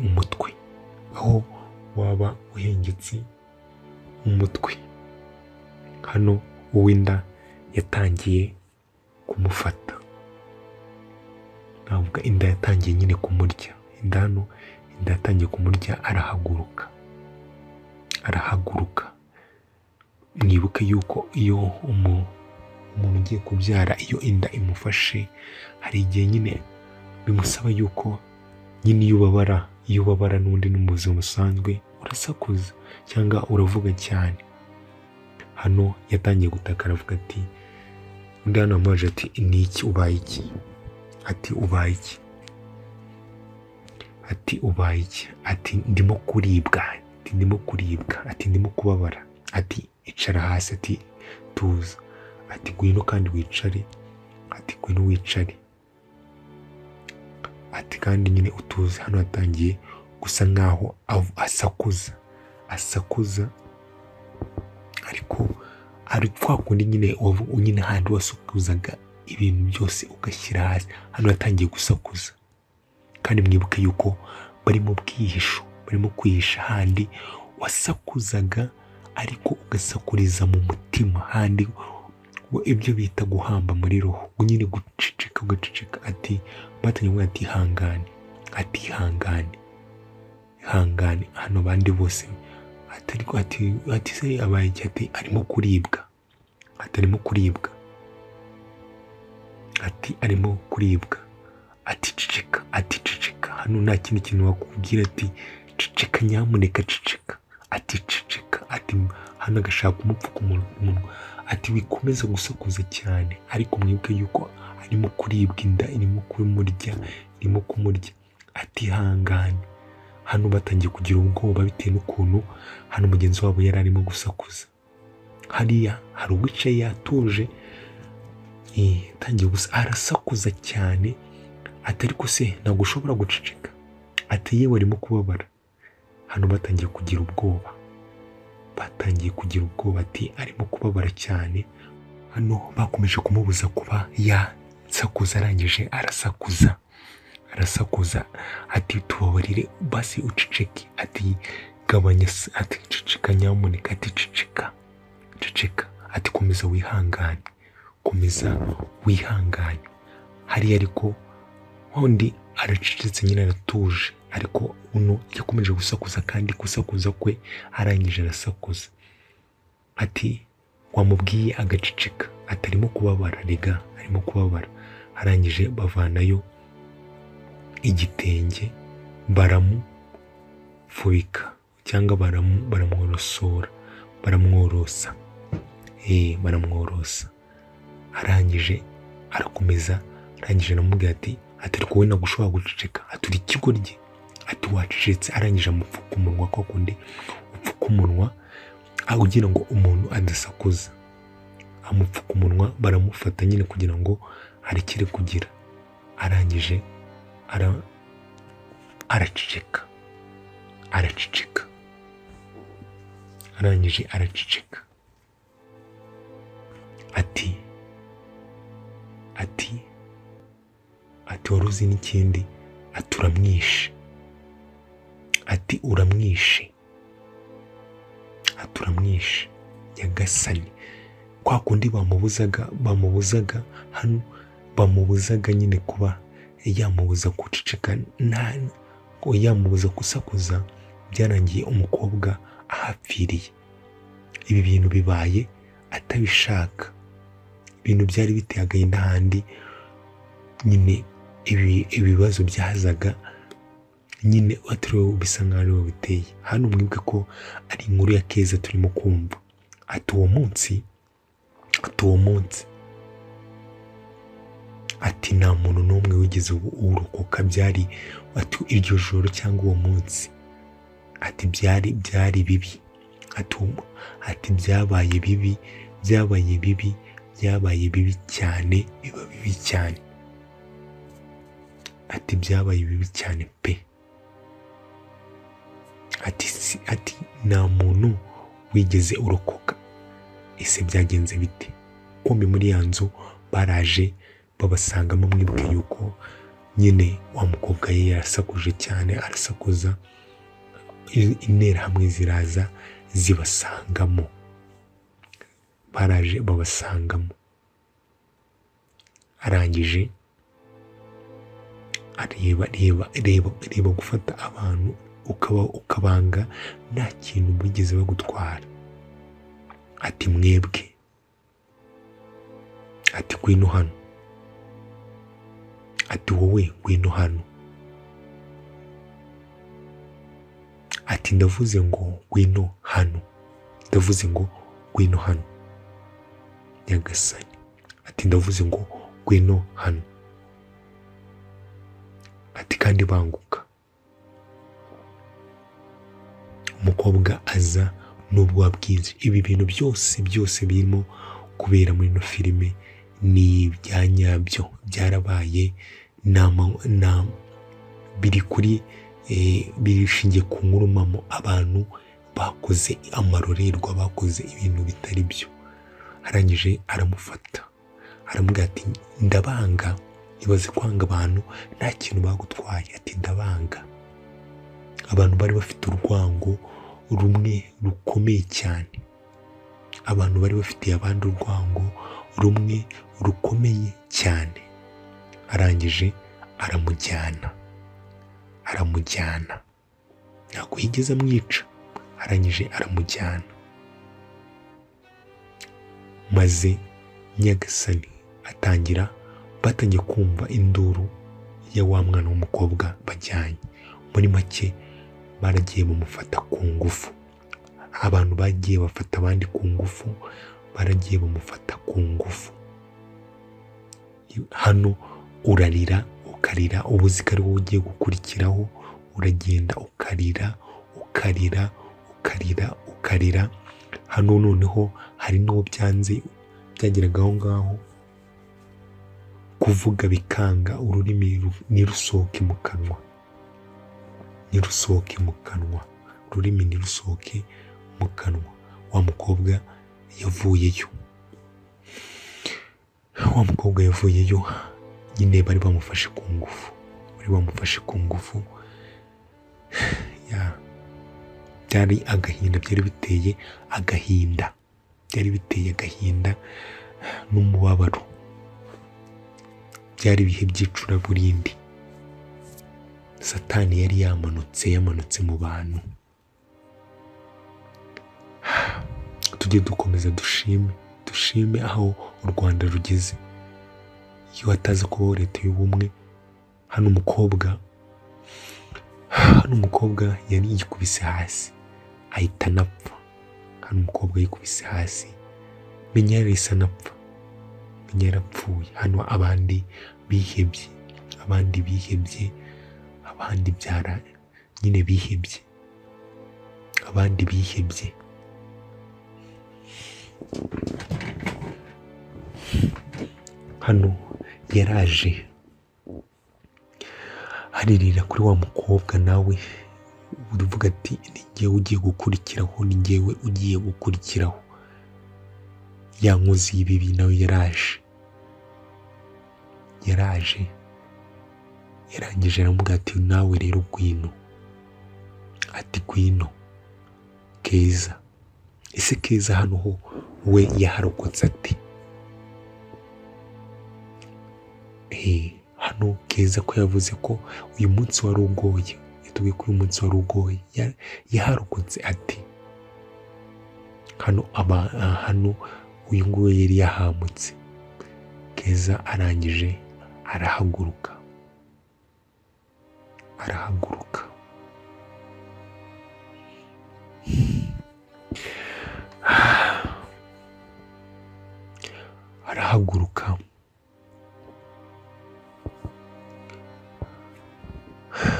umutwe. Hano uw'inda yatangiye kumufata, navuga inda yatangiye nyine kumurya. Inda yatangiye kumurya, arahaguruka. Mwibuke yuko iyo umuntu ugiye kubyara, iyo inda imufashe, hari igihe nyine bimusaba yuko nyine iyo ubabara n'undi no mu buzima busanzwe urasakuza cyangwa uravuga cyane. Hano yatangiye gutaka, aravuga ati, undi hano amubaje ati ni iki, ubaye iki? Ati ubaye iki? Ati ndimo kuribwa, ati ndimo kubabara, ati icara hasi, ati tuza, ati ngwino kandi wicare, ati kandi nyine utuze. Hano yatangiye gusa nkaho asakuza, ariko ari kwa kundi nyine handi wasukuzaga ibintu byose ugashyira hasi. Hano yatangiye gusakuza, kandi mwibuke yuko bari mu bwihisho, barimo kwihisha. Handi wasakuzaga ariko ugasakuriza mu mutima, handi ibyo bita guhamba muri roho, nyine ugaceceka. Ati batangiye ati ihangane. Hano bandi bose ati se abaye iki? Ati arimo kuribwa, ati ceceka. Hano nta kindi kintu wakubwira, ati ceceka, nyamuneka ceceka, ati hano agashaka umupfuka umunwa, ati wikomeza gusakuza cyane. Ariko mwibuke yuko arimo kuribwa, inda irimo kumurya, ati ihangane. hano batangiye kugira ubwoba bitewe n'ukuntu hano mugenzi wabo yari arimo gusakuza. Hariya hari uwicaye yatuje, tangiye gusa arasakuza cyane, atari ko se ntabwo ushobora guceceka, ati yewe arimo kubabara. Hano batangiye kugira ubwoba, ati arimo kubabara cyane. Hano bakomeje kumubuza kuba yasakuza, arangije arasakuza ati tubabarire basi uceceke, ati gabanya, ati ceceka nyamuneka, ati ceceka, ati komeza wihangane. Hariya ariko undi aracecetse nyine aratuje, ariko uno yakomeje gusakuza, kandi gusakuza kwe arangije arasakuza. Ati wamubwiye agaceceka, atarimo kubabara, rega arimo kubabara. Arangije bavanayo igitenge baramufubika cyangwa baramworosa. Arangije arakomeza, arangije namubwira ati ariko wowe ntabwo ushobora guceceka, aturi ikigoryi, ati wacecetse. Arangije amupfuka umunwa, kwa kundi upfuka umunwa ugira ngo umuntu adasakuza, amupfuka umunwa, baramufata nyine kugira ngo arekere kugira. Arangije araceceka, arangije araceceka. Ati wari uzi n'ikindi, ati uramwishe nyagasani. Kwa kundi bamubuzaga hano, bamubuzaga nyine kuba yamubuza guceceka, yamubuza gusakuza, byarangiye umukobwa ahapfiriye. Ibi bintu bibaye atabishaka, ibintu byari biteye agahinda. Handi nyine ibibazo byazaga nyine atariwe bisa nk'aho ariwe biteye. Hano mwibuke ko ari inkuru ya Keza turimo kumva. Ati uwo munsi ati nta muntu n'umwe wigeze urokoka, byari ati iryo joro cyangwa uwo munsi, ati byari bibi, ati byabaye bibi cyane, biba bibi cyane, ati byabaye bibi cyane pe. Ati nta muntu wigeze urokoka. Ese byagenze bite? Kumbi muri ya nzu baraje babasangamo, mwibuke yuko nyine wa mukobwa ye yarasakuje cyane, arasakuza, interahamwe ziraza zibasangamo, baraje babasangamo. Arangije areba gufata abantu ukabanga nta kintu bigeze bagutwara. Ati mwebwe, ati ngwino hano, ati wowe ngwino hano, ati ndavuze ngo ngwino hano nyagasani, ati ndavuze ngo ngwino hano, ati kandi banguka. Umukobwa aza n'ubwo wabwize. Ibi bintu byose birimo kubera muri ino filime ni ibya nyabyo, byarabaye, birishingiye ku nkuru mpamo. Abantu bakoze amarorerwa, bakoze ibintu bitari byo. Arangije aramufata, aramubwira ati ndabanga. Ibaze kwanga abantu nta kintu bagutwaye, ati ndabanga. Abantu bari bafite urwango rumwe rukomeye cyane, abantu bari bafitiye abandi urwango rumwe rukomeye cyane. Arangije aramujyana, ntabwo yigeze amwica. Arangije aramujyana, maze nyagasani batangiye kumva induru ya wa mwana w'umukobwa bajyanye. Muri make baragiye bamufata ku ngufu, abantu bagiye bafata abandi ku ngufu, baragiye bamufata ku ngufu. Hano urarira ukarira, ubuzi ko ari wowe ugiye gukurikiraho, uragenda ukarira hano noneho hari n'uwo byanze byageraga aho ngaho kuvuga bikanga, ururimi nirusohoke mu kanwa, ururimi nirusohoke mu kanwa. Wa mukobwa yavuyeyo nyine bari bamufashe ku ngufu, byari agahinda, byari biteye agahinda n'umubabaro, byari ibihe by'icuraburindi. Satani yari yamanutse mu bantu. Tujye dukomeza dushime aho u Rwanda rugeze. Iyo hataza kubaho leta y'ubumwe, hano umukobwa yari yikubise hasi ahita anapfa. Yikubise hasi, menya yarahise anapfa, menya yarapfuye. Hano abandi bihebye, abandi nyine bihebye. Hano yaraje aririra kuri wa mukobwa, nawe uvuga ati ni njyewe ugiye gukurikiraho, ya nkozi y'ibibi nawe yaraje yarangije aramubwira ati nawe rero gwino Keza. Ese Keza hano ho we yaharokotse ati? Hano Keza ko yavuze ko uyu munsi wari ugoye, yatubwiye ko uyu munsi wari ugoye, yaharokotse ati? Hano uyu nguyu yari yahamutse. Keza arangije arahaguruka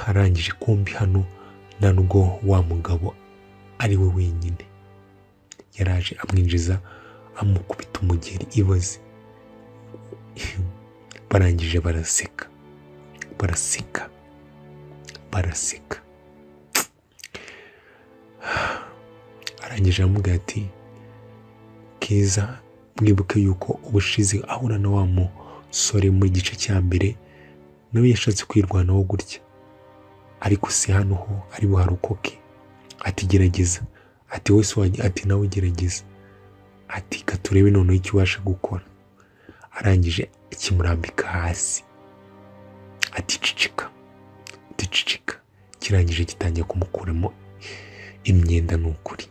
arangije. Kumbi hano nta nubwo wa mugabo ari we wenyine, yaraje amwinjiza amukubita umugeri ibaze. Barangije baraseka. Arangije aramubwira ati Keza, mwibuke yuko ubushize ahura na wa musore mu gice cya mbere, nawe yashatse kwirwanaho gutya, ariko si hano ho ari buharokoke. Ati gerageza, ati wese ati nawe gerageza, ati katurebe noneho icyo ubasha gukora. Arangije kimurambika hasi, ati cicika. Kirangije gitangiye kumukuramo imyenda, n'ukuri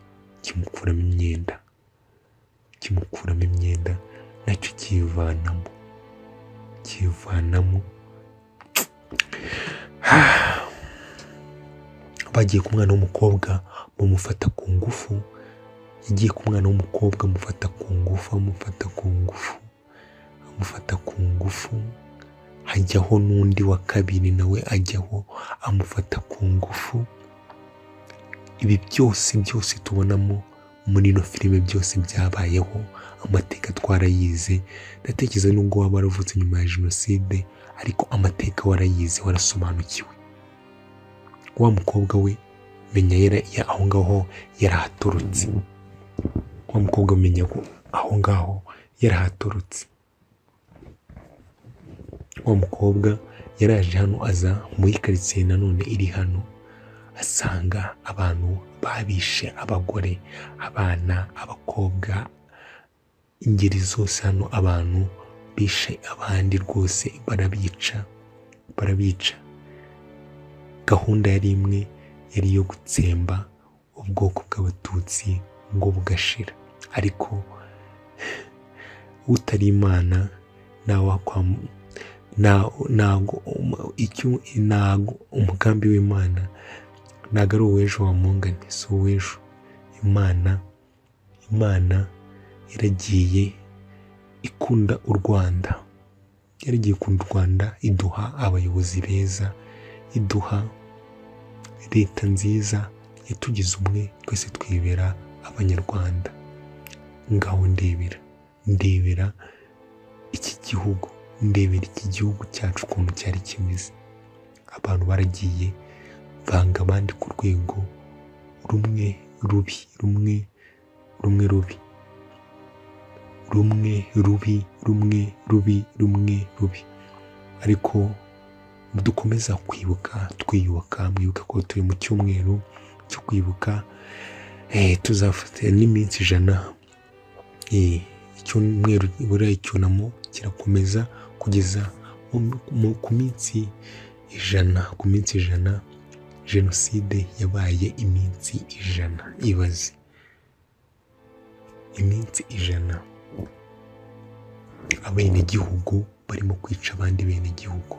kimukuramo imyenda nacyo kivanamo. Bagiye ku mwana w'umukobwa bamufata ku ngufu, yagiye ku mwana w'umukobwa amufata ku ngufu, hajyaho n'undi wa kabiri nawe ajyaho amufata ku ngufu. Ibi byose tubonamo muri ino filime byose byabayeho, amateka twarayize. Ndatekereza nubwo waba waravutse nyuma ya Jenoside, ariko amateka warayize, warasobanukiwe. Wa mukobwa we menya aho ngaho yarahatorotse. Wa mukobwa menya ko aho ngaho yarahatorotse. Wa mukobwa yaraje hano, aza muri karitsiye nanone iri hano, asanga abantu babishe abagore, abana, abakobwa, ingeri zose. Hano abantu bishe abandi rwose, barabica. Gahunda yari imwe, yari iyo gutsemba ubwoko bw'Abatutsi ngo bugashira. Ariko utari Imana ntago umugambi w'Imana ntago ari uw'ejo wa mungane, si uw'ejo. Imana yaragiye ikunda u Rwanda, iduha abayobozi beza, iduha leta nziza yatugize umwe, twese twibera abanyarwanda. Ngaho ndebera iki gihugu, ndebera iki gihugu cyacu ukuntu cyari kimeze. Abantu baragiye banga abandi ku rwego rumwe rubi, ariko dukomeza kwibuka twiyubaka. Mwibuke ko turi mu cyumweru cyo kwibuka, tuzafata n'iminsi 100. Icyumweru buriya icyunamo kirakomeza kugeza ku minsi 100. Jenoside yabaye iminsi 100. Ibaze iminsi 100 abenegihugu barimo kwica abandi benegihugu.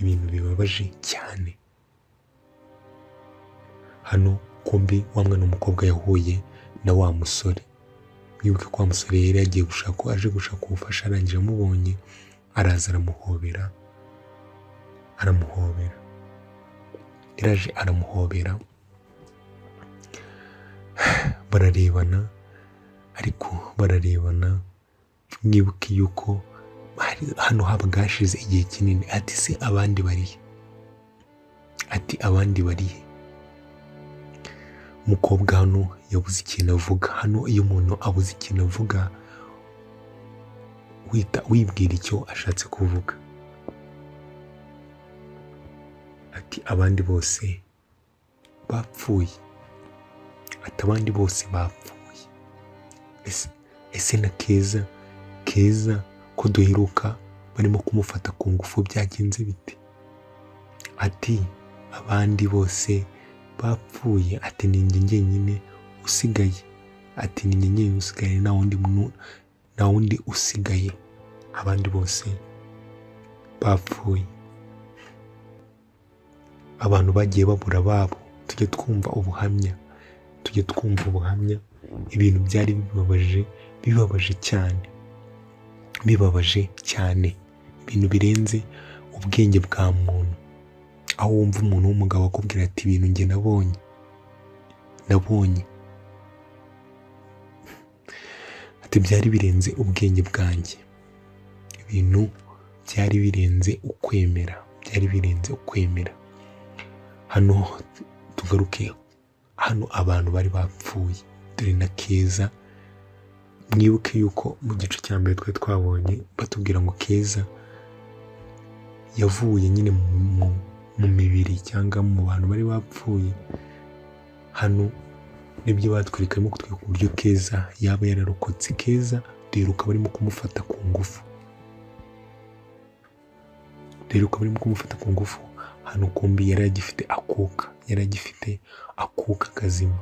Ibintu bibabaje cyane. Hano kumbi wa mwana w'umukobwa yahuye na wa musore. Mwibuke ko wa musore yari yagiye aje gushaka ubufasha, arangije amubonye araza aramuhobera, bararebana. Mwibuke yuko hano habaga hashize igihe kinini. Ati se abandi barihe? Umukobwa hano yabuze ikintu avuga. Hano iyo umuntu abuze ikintu avuga wibwira icyo ashatse kuvuga. Ati abandi bose bapfuye. Ese na Keza ko duheruka barimo kumufata ku ngufu byagenze bite? Ati abandi bose bapfuye. Ati ni njye njyenyine usigaye. Nta wundi usigaye. Abandi bose bapfuye. Abantu bagiye babura ababo. Tujye twumva ubuhamya. Ibintu byari bibabaje cyane. Ibintu birenze ubwenge bwa muntu. Aho wumva umuntu w'umugabo akubwira ati ibintu njye nabonye. Ati byari birenze ubwenge bwanjye. Ibintu byari birenze ukwemera. Hano tugaruke. Hano abantu bari bapfuye. Dore na Keza. Mwibuke yuko mu gice cya mbere twabonye batubwira ngo Keza yavuye nyine mu mibiri cyangwa mu bantu bari bapfuye. Hano nibyo batwereka kutwereka uburyo Keza yaba yararokotse. Keza duheruka barimo kumufata ku ngufu. Hano kumbi yari agifite akuka kazima.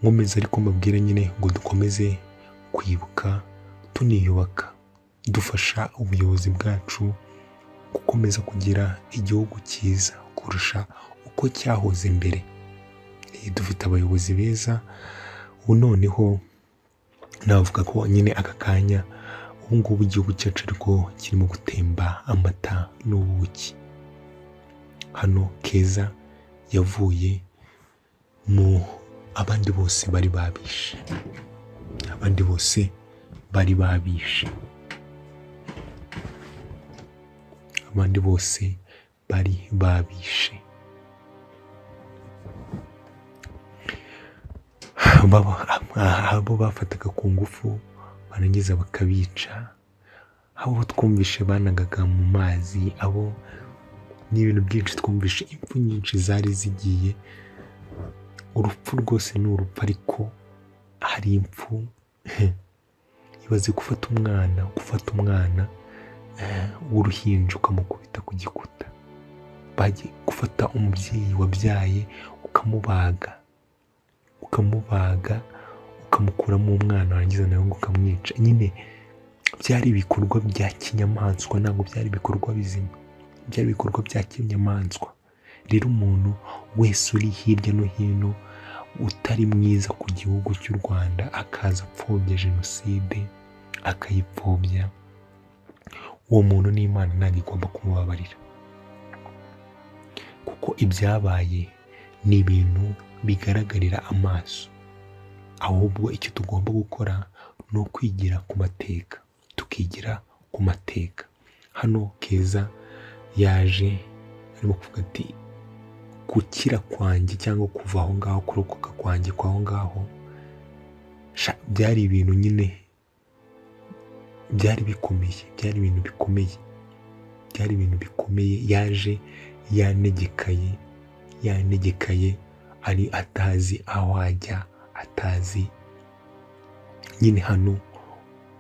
Nkomeza ariko mbabwira nyine ngo dukomeze kwibuka tuniyubaka, dufasha ubuyobozi bwacu gukomeza kugira igihugu cyiza kurusha uko cyahoze mbere. Dufite abayobozi beza. Ubu noneho navuga ko nyine aka kanya ubu ngubu igihugu cyacu ariko kirimo gutemba amata n'ubuki. Hano Keza yavuye mu abandi bose bari babishe. Abo bafataga ku ngufu barangiza bakabica. Abo twumvishe banagaga mu mazi. Abo ni ibintu byinshi twumvishe. Impfu nyinshi zari zigiye. Urupfu rwose ni urupfu, ariko hari impfu. Ibaze gufata umwana w'uruhinja ukamukubita ku gikuta. Bagiye gufata umubyeyi wabyaye ukamubaga ukamukuramo umwana, warangiza nawe ngo ukamwica. Nyine byari ibikorwa bya kinyamaswa, ntabwo byari ibikorwa bizima. Byari ibikorwa bya kinyamaswa. Rero umuntu wese uri hirya no hino utari mwiza ku gihugu cy'u Rwanda akaza apfobya Jenoside, akayipfobya, uwo muntu n'Imana ntabwo igomba kumubabarira, kuko ibyabaye ni ibintu bigaragarira amaso. Ahubwo icyo tugomba gukora ni ukwigira ku mateka, tukigira ku mateka. Hano Keza yaje arimo kuvuga ati gukira kwanjye cyangwa kuva aho ngaho, kurokoka kwanjye kwaho ngaho byari ibintu nyine byari bikomeye, byari ibintu bikomeye, byari ibintu bikomeye. Yaje yanegekaye ari atazi aho ajya, atazi nyine. Hano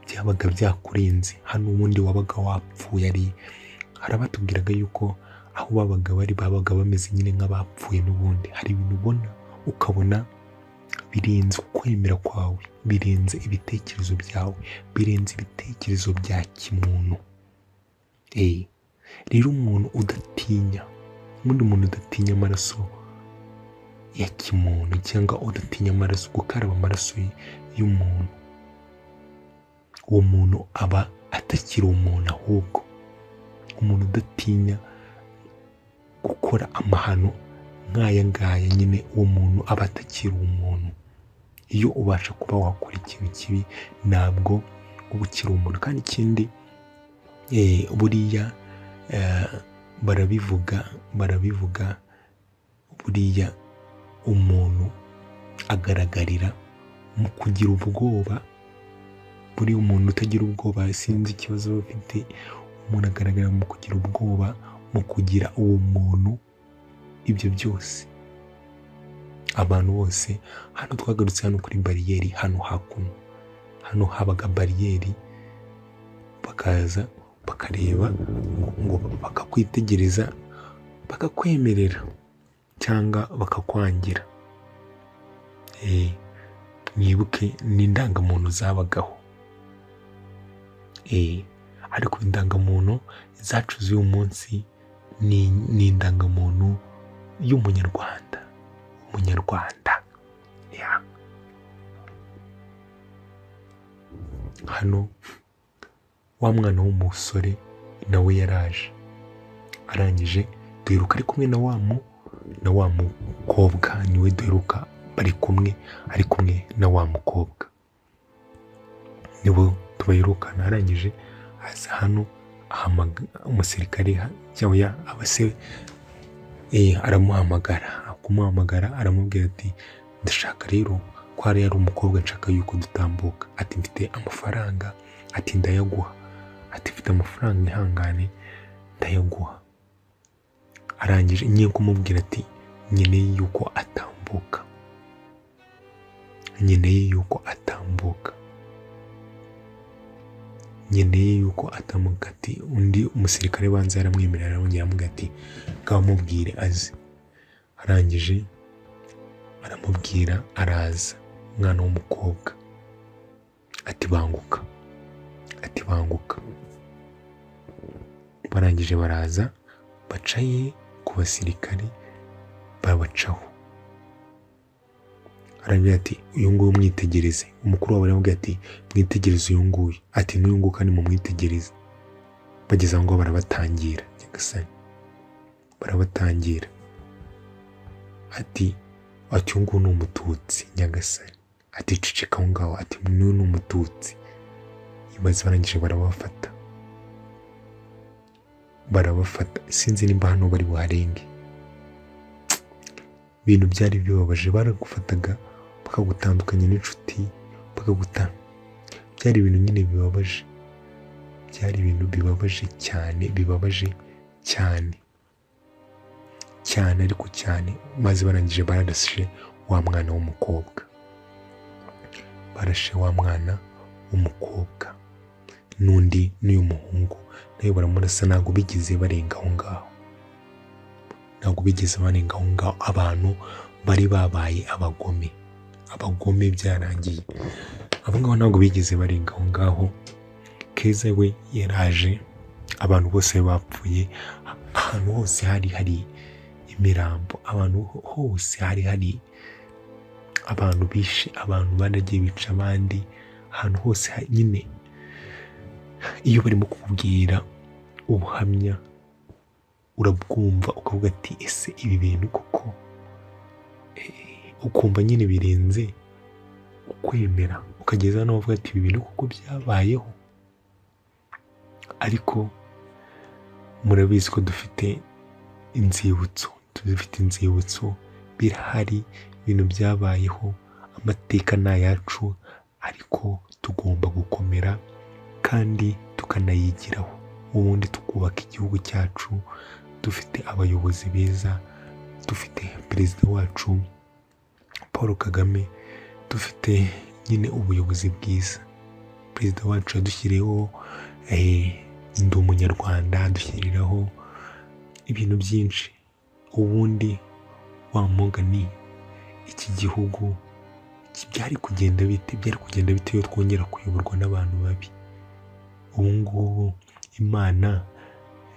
byabaga byakurenze, hano ubundi wabaga wapfuye. Harabatubwiraga yuko aho babaga bameze nyine nk'abapfuye n'ubundi. Hari ibintu ubona ukabona birenze ukwemera kwawe, birenze ibitekerezo byawe, birenze ibitekerezo bya kimuntu. Rero umuntu udatinya amaraso ya kimuntu, cyangwa udatinya gukaraba amaraso y'umuntu, uwo muntu aba atakiri umuntu. Ahubwo umuntu udatinya gukora amahano nk'aya ngaya nyine, uwo muntu aba atakiri umuntu. Iyo ubasha kuba wakora ikintu kibi ntabwo uba ukiri umuntu. Kandi ikindi buriya barabivuga buriya umuntu agaragarira mu kugira ubwoba. Buriya umuntu utagira ubwoba sinzi ikibazo bafite. Umuntu agaragara mu kugira ubwoba, mu kugira uwo muntu ibyo byose. Abantu bose hano twagarutse hano kuri bariyeri, hano hakuno, hano habaga bariyeri, bakaza bakareba ngo bakakwitegereza, bakakwemerera cyangwa bakakwangira. Mwibuke n'indangamuntu zabagaho. Ariko indangamuntu zacu z'uyu munsi ni indangamuntu y'umunyarwanda. Hano wa mwana w'umusore nawe yaraje, arangije duheruka ari kumwe na wa mukobwa, niwe duheruka bari kumwe, ari kumwe na wa mukobwa, nibo tubaherukana. Arangije aza hano umusirikare cyangwa abase kumuhamagara aramubwira ati ndashaka rero ko hari umukobwa nshaka yuko dutambuka. Ati mfite amafaranga, ati ndayaguha, ati mfite amafaranga ihangane ndayaguha. Arangije ngiye kumubwira ati nkeneye yuko atambuka, nkeneye yuko atamuka. Ati undi umusirikare banza yaramwemerera, arongera aramubwira ati ngaho mubwire aze. Arangije aramubwira, araza umwana w'umukobwa, ati banguka. Barangije baraza bacaye ku basirikare, babacaho. Arambwira ati uyu nguyu mwitegereze. Umukuru wabo aramubwira ati mwitegereze uyu nguyu. Ati n'uyu nguyu kandi mumwitegereze. Bageze aho ngo barabatangira, nyagasani, barabatangira. Ati uyu nguyu ni umututsi nyagasani. Ati ceceka aho ngaho. Ati n'uyu ni umututsi. Ibaze barangije barabafata. Sinzi nimba hano bari buharenge. Ibintu byari bibabaje. Baragufataga bakagutandukanya n'inshuti, byari ibintu nyine bibabaje. Byari ibintu bibabaje cyane ariko cyane. Maze barangije bararashe wa mwana w'umukobwa, n'undi n'uyu muhungu nawe baramurasa. Ntabwo bigeze barenga aho ngaho. Abantu bari babaye abagome byarangiye. Abo ngabo ntabwo bigeze barenga aho ngaho. Keza we yaraje, abantu bose bapfuye, ahantu hose hari imirambo, ahantu hose hari abantu bishe, abantu banagiye bica abandi, ahantu hose nyine. Iyo barimo kukubwira ubuhamya urabwumva ukavuga ati ese ibi bintu koko, ukumva nyine birenze ukwemera, ukageza hano uvuga ati ibi bintu koko byabayeho. Ariko murabizi ko dufite inzibutso, birahari, ibintu byabayeho, amateka ni ayacu, ariko tugomba gukomera kandi tukanayigiraho, ubundi tukubaka igihugu cyacu dufite abayobozi beza, dufite perezida wacu Paul Kagame, dufite nyine ubuyobozi bwiza. Perezida wacu yadushyiriyeho ndi umunyarwanda, adushyiriraho ibintu byinshi. Ubundi wa mugani iki gihugu byari kugenda bite iyo twongera kuyoborwa n'abantu babi? Ubu ngubu Imana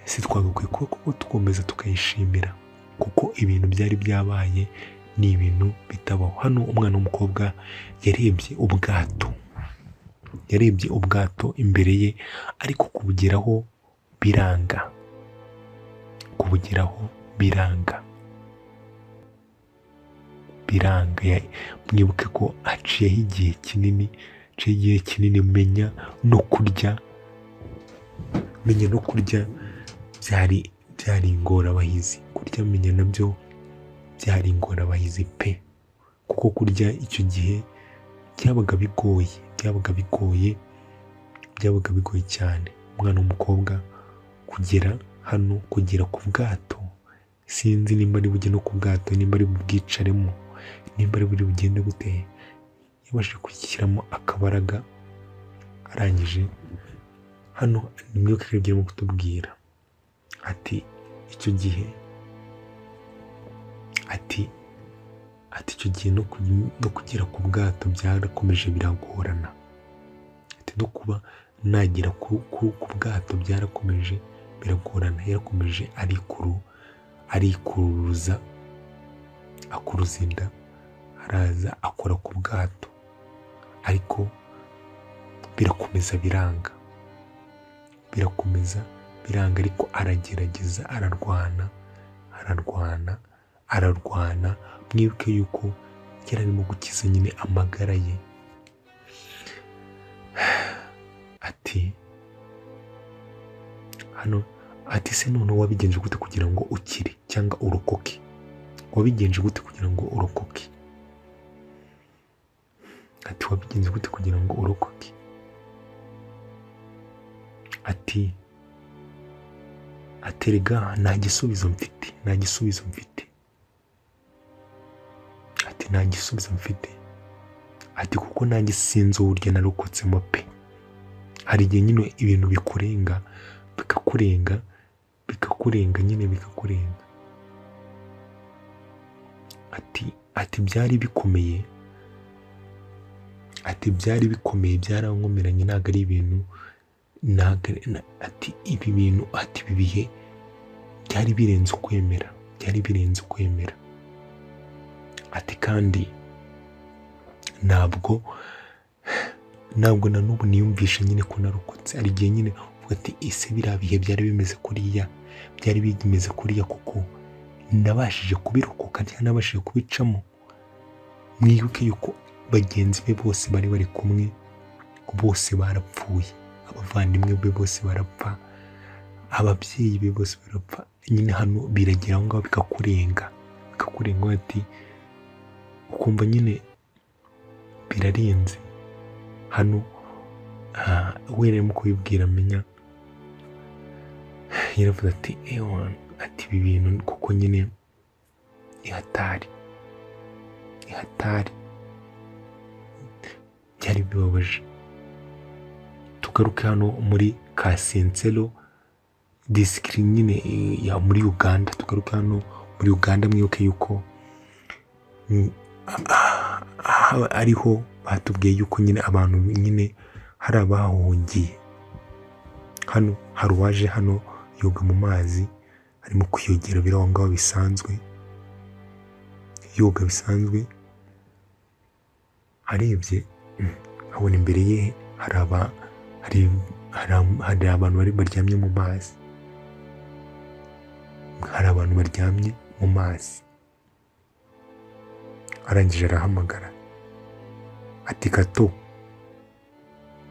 si twagakwiye kuko tukomeza tukayishimira, kuko ibintu byari byabaye ni ibintu bitabaho. Hano umwana w'umukobwa yarebye ubwato imbere ye, ariko kubugeraho biranga. Mwibuke ko haciyeho igihe kinini menya no kurya byari ingorabahizi. Kurya menya nabyo byari ingorabahizi pe, kuko kurya icyo gihe byabaga bigoye cyane. Umwana w'umukobwa kugera ku bwato, sinzi nimba ari bujye no ku bwato, nimba ari bubwicaremo, nimba ari buri bugende gute, yabashije kwishyiramo akabaraga. Arangije hano nimwe kirimo kutubwira ati icyo gihe no kugera ku bwato byarakomeje biragorana, no kuba nagera ku bwato byarakomeje biragorana. Yarakomeje arikuruza inda, araza akora ku bwato, ariko birakomeza biranga, ariko aragerageza, ararwana. Mwibuke yuko yari arimo gukiza nyine amagara ye. Ati se none wabigenje gute kugira ngo ukire cyangwa urokoke? Wabigenje gute kugira ngo urokoke? Rega nta gisubizo mfite. Kuko nanjye sinzi uburyo narokotsemo pe. Hari igihe nyine ibintu bikakurenga nyine bikakurenga. Byari bikomeye, byarankomeranye, ntabwo ari ibintu, ibi bintu, ibi bihe byari birenze ukwemera. Kandi ntabwo na n'ubu niyumvisha nyine ko narokotse. Hari igihe nyine uvuga ati ese biriya bihe byari bimeze kuriya kuko nabashije kubirokoka cyangwa nabashije kubicamo. Mwibuke yuko bagenzi be bose bari kumwe, bose barapfuye, abavandimwe be bose barapfa, ababyeyi be bose barapfa. Nyine hano biragera aho ngaho bikakurenga ati, ukumva nyine birarenze. Hano we mu kubibwira amenya yaravuze ati ibi bintu kuko nyine ihatari byari bibabaje. Tugaruke hano muri Kasensero district nyine ya muri Uganda. Mwibuke yuko ariho batubwiye yuko nyine abantu nyine hari abahungiye. Hano hari uwaje hano yoga mu mazi, arimo kwiyogera biraho ngaho bisanzwe, yoga bisanzwe. Arebye abona imbere ye hari abantu bari baryamye mu mazi. hari abantu baryamye mu mazi. Arangije arahamagara ati Kato,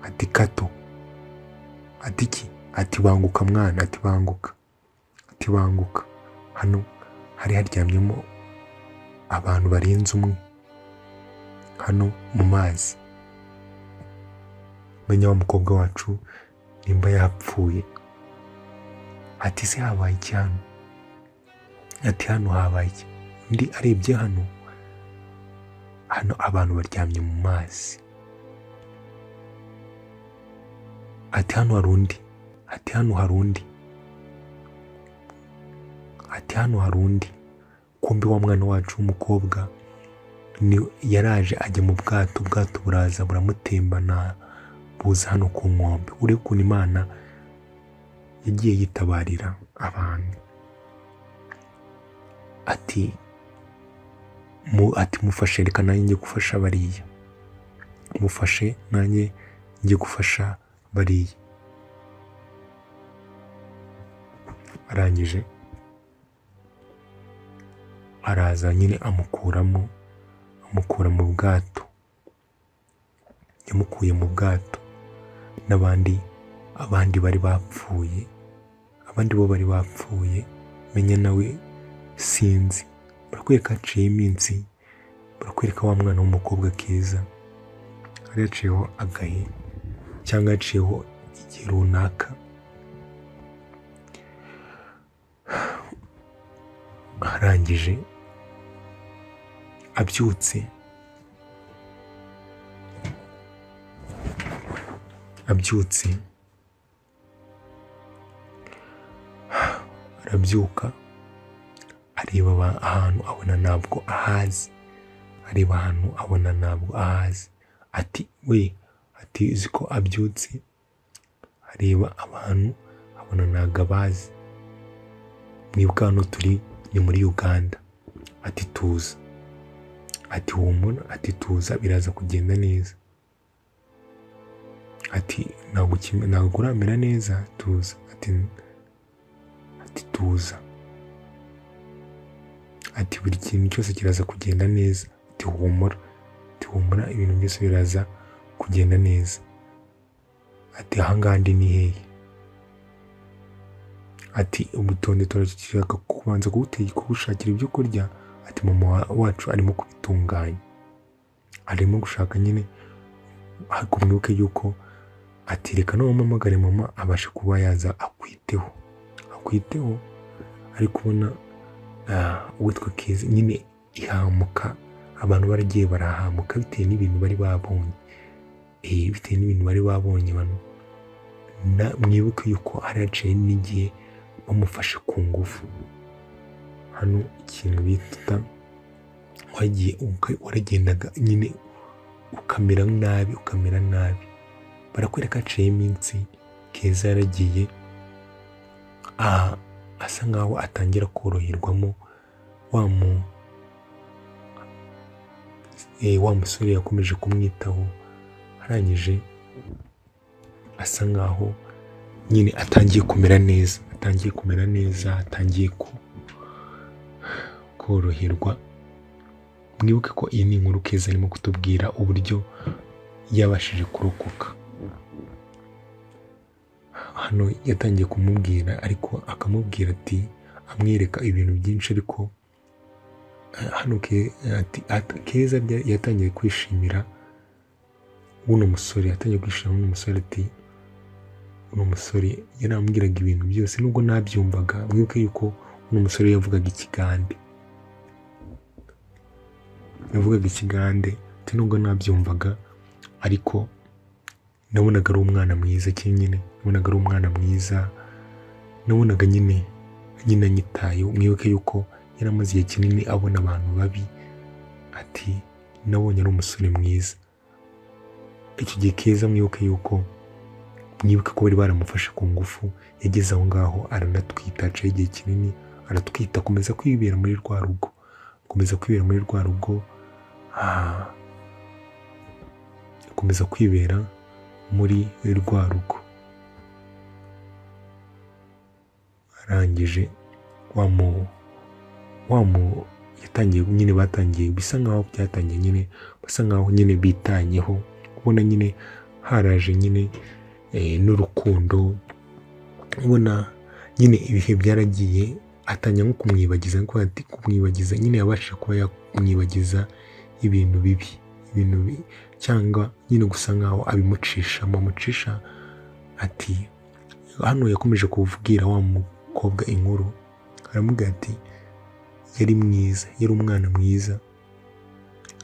ati Kato, ati ki, ati banguka mwana, ati banguka, ati banguka, hano hari haryamyemo abantu barenze umwe hano mu mazi. Menya wa mukobwa wacu nimba yapfuye. Ati se habaye iki hano? Ati hano habaye iki? Undi arebye hano abantu baryamye mu mazi. Ati hano hari undi, ati hano hari undi, ati hano hari undi. Kumbe wa mwana wacu w'umukobwa yaraje ajya mu bwato buraza buramutembana buza hano ku nkombe. Uri ukuntu Imana yagiye yitabarira abantu. Ati mufashe, reka nanjye njye gufasha bariya, mufashe nanjye njye gufasha bariya. Arangije araza nyine amukura mu bwato, yamukuye mu bwato. Abandi bari bapfuye, abandi bo bari bapfuye. Menya nawe sinzi, barakwereka haciye iminsi, barakwereka wa mwana w'umukobwa keza hari yaciyeho agahe cyangwa yaciyeho igihe runaka. Arangije abyutse arabyuka areba ahantu abona ntabwo ahazi, areba ahantu abona ntabwo ahazi. Ati we, ati uzi ko abyutse areba abantu abona ntabwo abazi. Mwibuka hano turi ni muri Uganda. Ati tuza, ati humura, ati tuza biraza kugenda neza. Ati ntabwo uramera neza, tuza. Ati tuza, ati buri kintu cyose kiraza kugenda neza. Ati humura, ati humura, ibintu byose biraza kugenda neza. Ati ahangaha ndi ni hehe? Ati ubutonde turashaka kubanza kugushakira ibyo kurya. Ati mama wacu arimo kubitunganya, arimo gushaka nyine. Ariko mwibuke yuko ati reka no mpamagare mama abashe kuba yaza akwiteho. Ariko ubona uwitwa Keza nyine ihamuka, abantu baragiye barahamuka bitewe n'ibintu bari babonye. Bitewe n'ibintu bari babonye bano. Mwibuke yuko hari haciye n'igihe bamufashe ku ngufu. Hano ikintu bita wagiye waragendaga nyine ukamera nabi. Barakwereka haciye iminsi Keza yaragiye asa nkaho atangira koroherwamo. Wa musore yakomeje kumwitaho. Arangije asa nkaho nyine atangiye kumera neza, atangiye koroherwa. Mwibuke ko iyi ni inkuru Keza arimo kutubwira uburyo yabashije kurokoka. Hano yatangiye kumubwira, ariko akamubwira ati amwereka ibintu byinshi. Ariko hano Keza yatangiye kwishimira uno musore, ati uno musore yaramubwiraga ibintu byose nubwo nabyumvaga. Mwibuke yuko uno musore yavugaga ikigande, ati nubwo nabyumvaga ariko nabonaga ari umwana mwiza nyine, nabonaga ari umwana mwiza, nabonaga nyine anyitayeho. Mwibuke yuko yaramaze igihe kinini abona abantu babi. Ati nabonye ari umusore mwiza. Icyo gihe Keza mwibuke ko bari baramufashe ku ngufu. Yageze aho ngaho aranatwita, aciye igihe kinini aratwita, akomeza kwibera muri rwa rugo, akomeza kwibera muri rwa rugo. Arangije yatangiye nyine, batangiye bisa nkaho byatangiye nyine, basa nkaho nyine bitanyeho, ubona nyine haraje nyine n'urukundo, ubona nyine ibihe byaragiye, atangira nko kumwibagiza, nko ati kumwibagiza nyine, yabashije kuba yamwibagiza ibintu bibi cyangwa nyine gusa nkaho amucisha ati, hano yakomeje kuvugira wa mukobwa inkuru, aramubwira ati yari mwiza, yari umwana mwiza,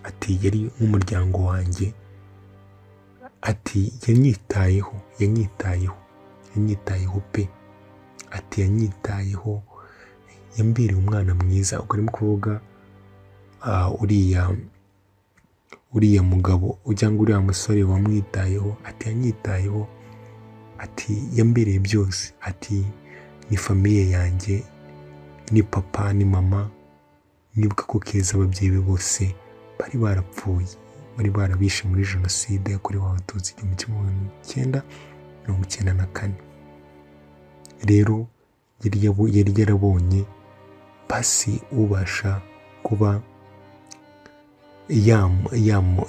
ati yari nk'umuryango wanjye, ati yanyitayeho pe, ati yanyitayeho, yambereye umwana mwiza. Ubwo arimo kuvuga uriya mugabo cyangwa uriya musore wamwitayeho, ati yanyitayeho, ati yambereye byose, ati ni famiye yanjye, ni papa, ni mama. Nibuka ko Keza ababyeyi be bose bari barapfuye, bari barabishe muri Jenoside yakorewe Abatutsi 1994. Rero yari yarabonye basi ubasha kuba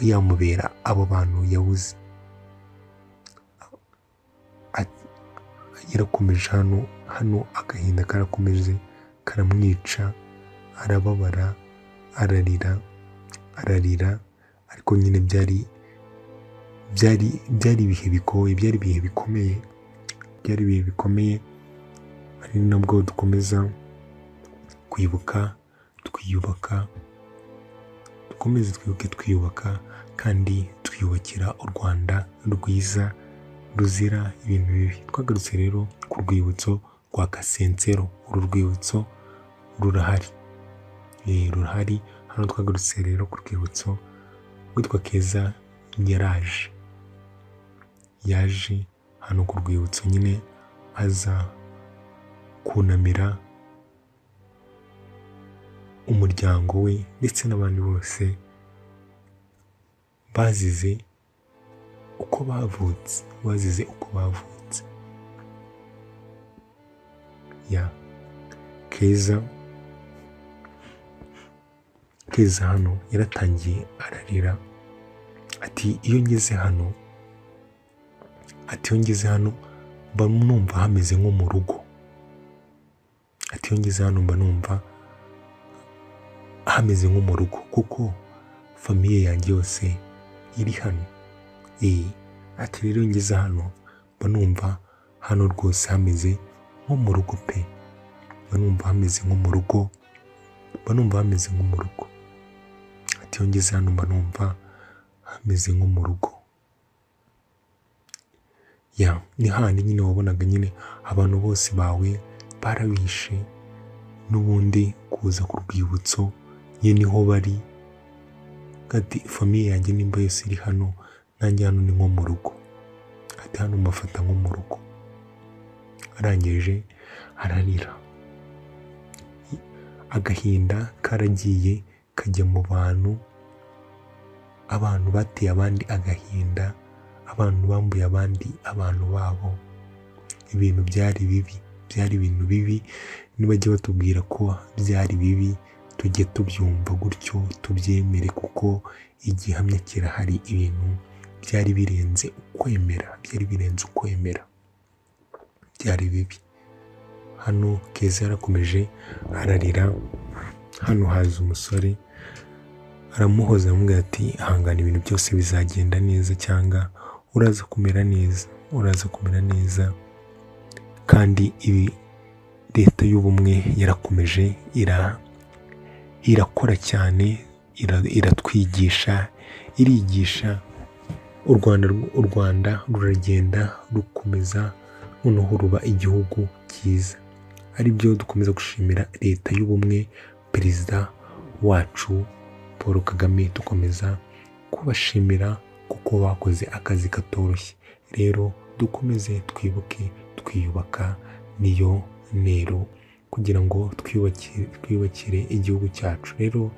yamubera abo bantu yabuze. Yarakomeje hano agahinda karakomeje karamwica, arababara, ararira, ariko nyine byari ibihe bigoye, byari ibihe bikomeye, ari nabwo dukomeza kwibuka, twiyubaka, dukomeze twiyubaka kandi twiyubakira u Rwanda rwiza ruzira ibintu bibi. Twagarutse rero ku rwibutso rwa Kasensero. Uru rwibutso rurahari, hano twagarutse rero ku rwibutso rwitwa Keza. Yaje hano ku rwibutso nyine aza kunamira umuryango we ndetse n'abandi bose bazize uko bavutse, Keza hano yaratangiye ararira, ati iyo ngeze hano mba numva hameze nko mu rugo, kuko famiye yanjye yose iri hano. Ati rero ngeze hano mba numva hano rwose hameze nko mu rugo pe, mba numva hameze nko mu rugo. Ati iyo ngeze hano mba numva hameze nko mu rugo. Ni handi nyine wabonaga nyine abantu bose bawe barabishe, n'ubundi kuza ku rwibutso nyine niho bari. Ati famiye yanjye nimba yose iri hano, nanjye hano ni nko mu rugo. Ati hano mbafata nko mu rugo. Arangije ararira, agahinda karagiye kajya mu bantu bateye abandi agahinda, abantu bambuye abandi abantu babo. Ibintu byari ibintu bibi. Nibajya batubwira ko byari bibi, tujye tubyumva gutyo, tubyemere, kuko igihamya kirahari. Ibintu byari birenze ukwemera, byari bibi. Hano Keza yarakomeje ararira. Hano haza umusore aramuhoza, aramubwira ati hangana, ibintu byose bizagenda neza, cyangwa uraza kumera neza. Kandi ibi leta y'ubumwe yarakomeje irakora cyane, iratwigisha, irigisha. U Rwanda ruragenda rukomeza, noneho ruba igihugu cyiza. Ari byo dukomeza gushimira leta y'ubumwe, perezida wacu Paul Kagame, dukomeza kubashimira kuko bakoze akazi katoroshye. Rero dukomeze twibuke, twiyubaka, niyo ntero, kugira ngo twiyubakire igihugu cyacu. Rero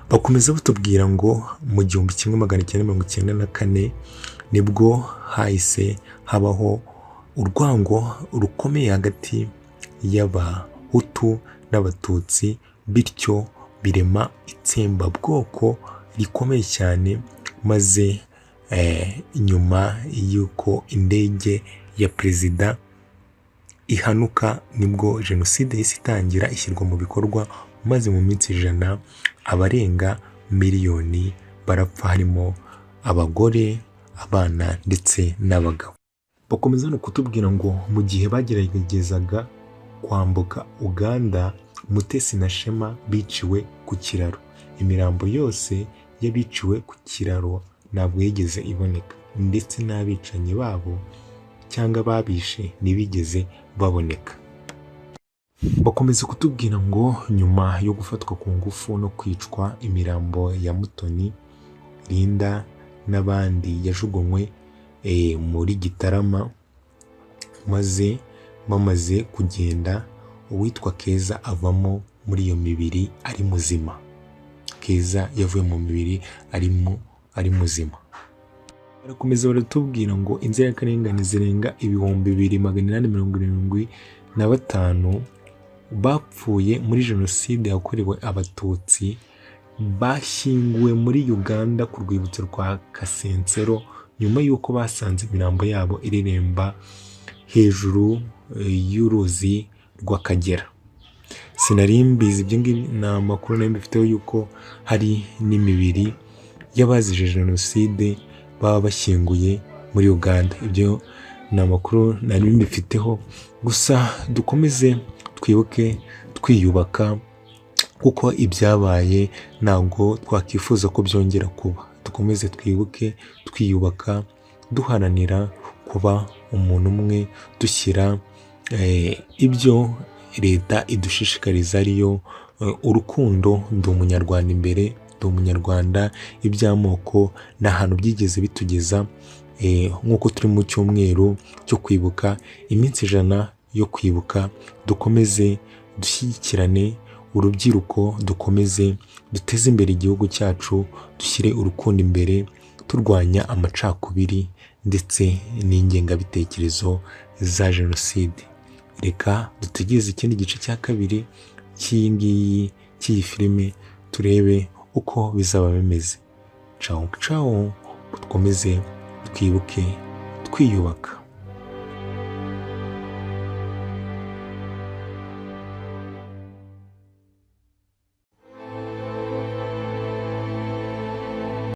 bakomeza batubwira ngo mu 1994 nibwo hahise habaho urwango rukomeye hagati y'Abahutu n'abatutsi, bityo birema itsembabwoko rikomeye cyane. Maze nyuma y'uko indege ya perezida ihanuka nibwo jenoside yahise itangira ishyirwa mu bikorwa, maze mu minsi 100 abarenga miliyoni barapfa, harimo abagore, abana ndetse n'abagabo. Bakomeza no kutubwira ngo mu gihe bageragezaga kwambuka Uganda, Mutesi na Shema biciwe ku kiraro. Imirambo yose y'abiciwe ku kiraro ntabwo yigeze iboneka, ndetse n'abicanyi babo cyangwa babishe ntibigeze baboneka. Bakomeza kutubwira ngo nyuma yo gufatwa ku ngufu no kwicwa, imirambo ya Mutoni, Linda n'abandi yajugunywe muri Gitarama, maze bamaze kugenda uwitwa Keza avamo muri iyo mibiri ari muzima. Keza yavuye mu mibiri ari muzima. Barakomeza baratubwira ngo inzirakarengane zirenga 2875 bapfuye muri jenoside yakorewe abatutsi, bashyinguwe muri Uganda ku rwibutso rwa Kasensero, nyuma y'uko basanze imirambo yabo ireremba hejuru y'uruzi rw'Akagera. Sinari mbizi ibyo ngibi, ni amakuru nari mbifiteho yuko hari n'imibiri y'abazize jenoside baba bashyinguye muri Uganda. Ibyo ni amakuru nari mbifiteho. Gusa dukomeze twibuke twiyubaka, kuko ibyabaye ntabwo twakifuza ko byongera kuba. Dukomeze twibuke twiyubaka, duharanira kuba umuntu umwe, dushyira ibyo leta idushishikariza ariyo urukundo, ndi umunyarwanda imbere, ndi umunyarwanda. Iby'amoko nta hantu byigeze bitugeza. Nk'uko turi mu cyumweru cyo kwibuka, iminsi 100 yo kwibuka, dukomeze dushyigikirane, urubyiruko dukomeze duteze imbere igihugu cyacu, dushyire urukundo imbere, turwanya amacakubiri ndetse n'ingengabitekerezo za jenoside. Reka dutegereze ikindi gice cya kabiri cy'iyi filime, turebe uko bizaba bimeze. Ciao ciao, dukomeze twibuke twiyubaka.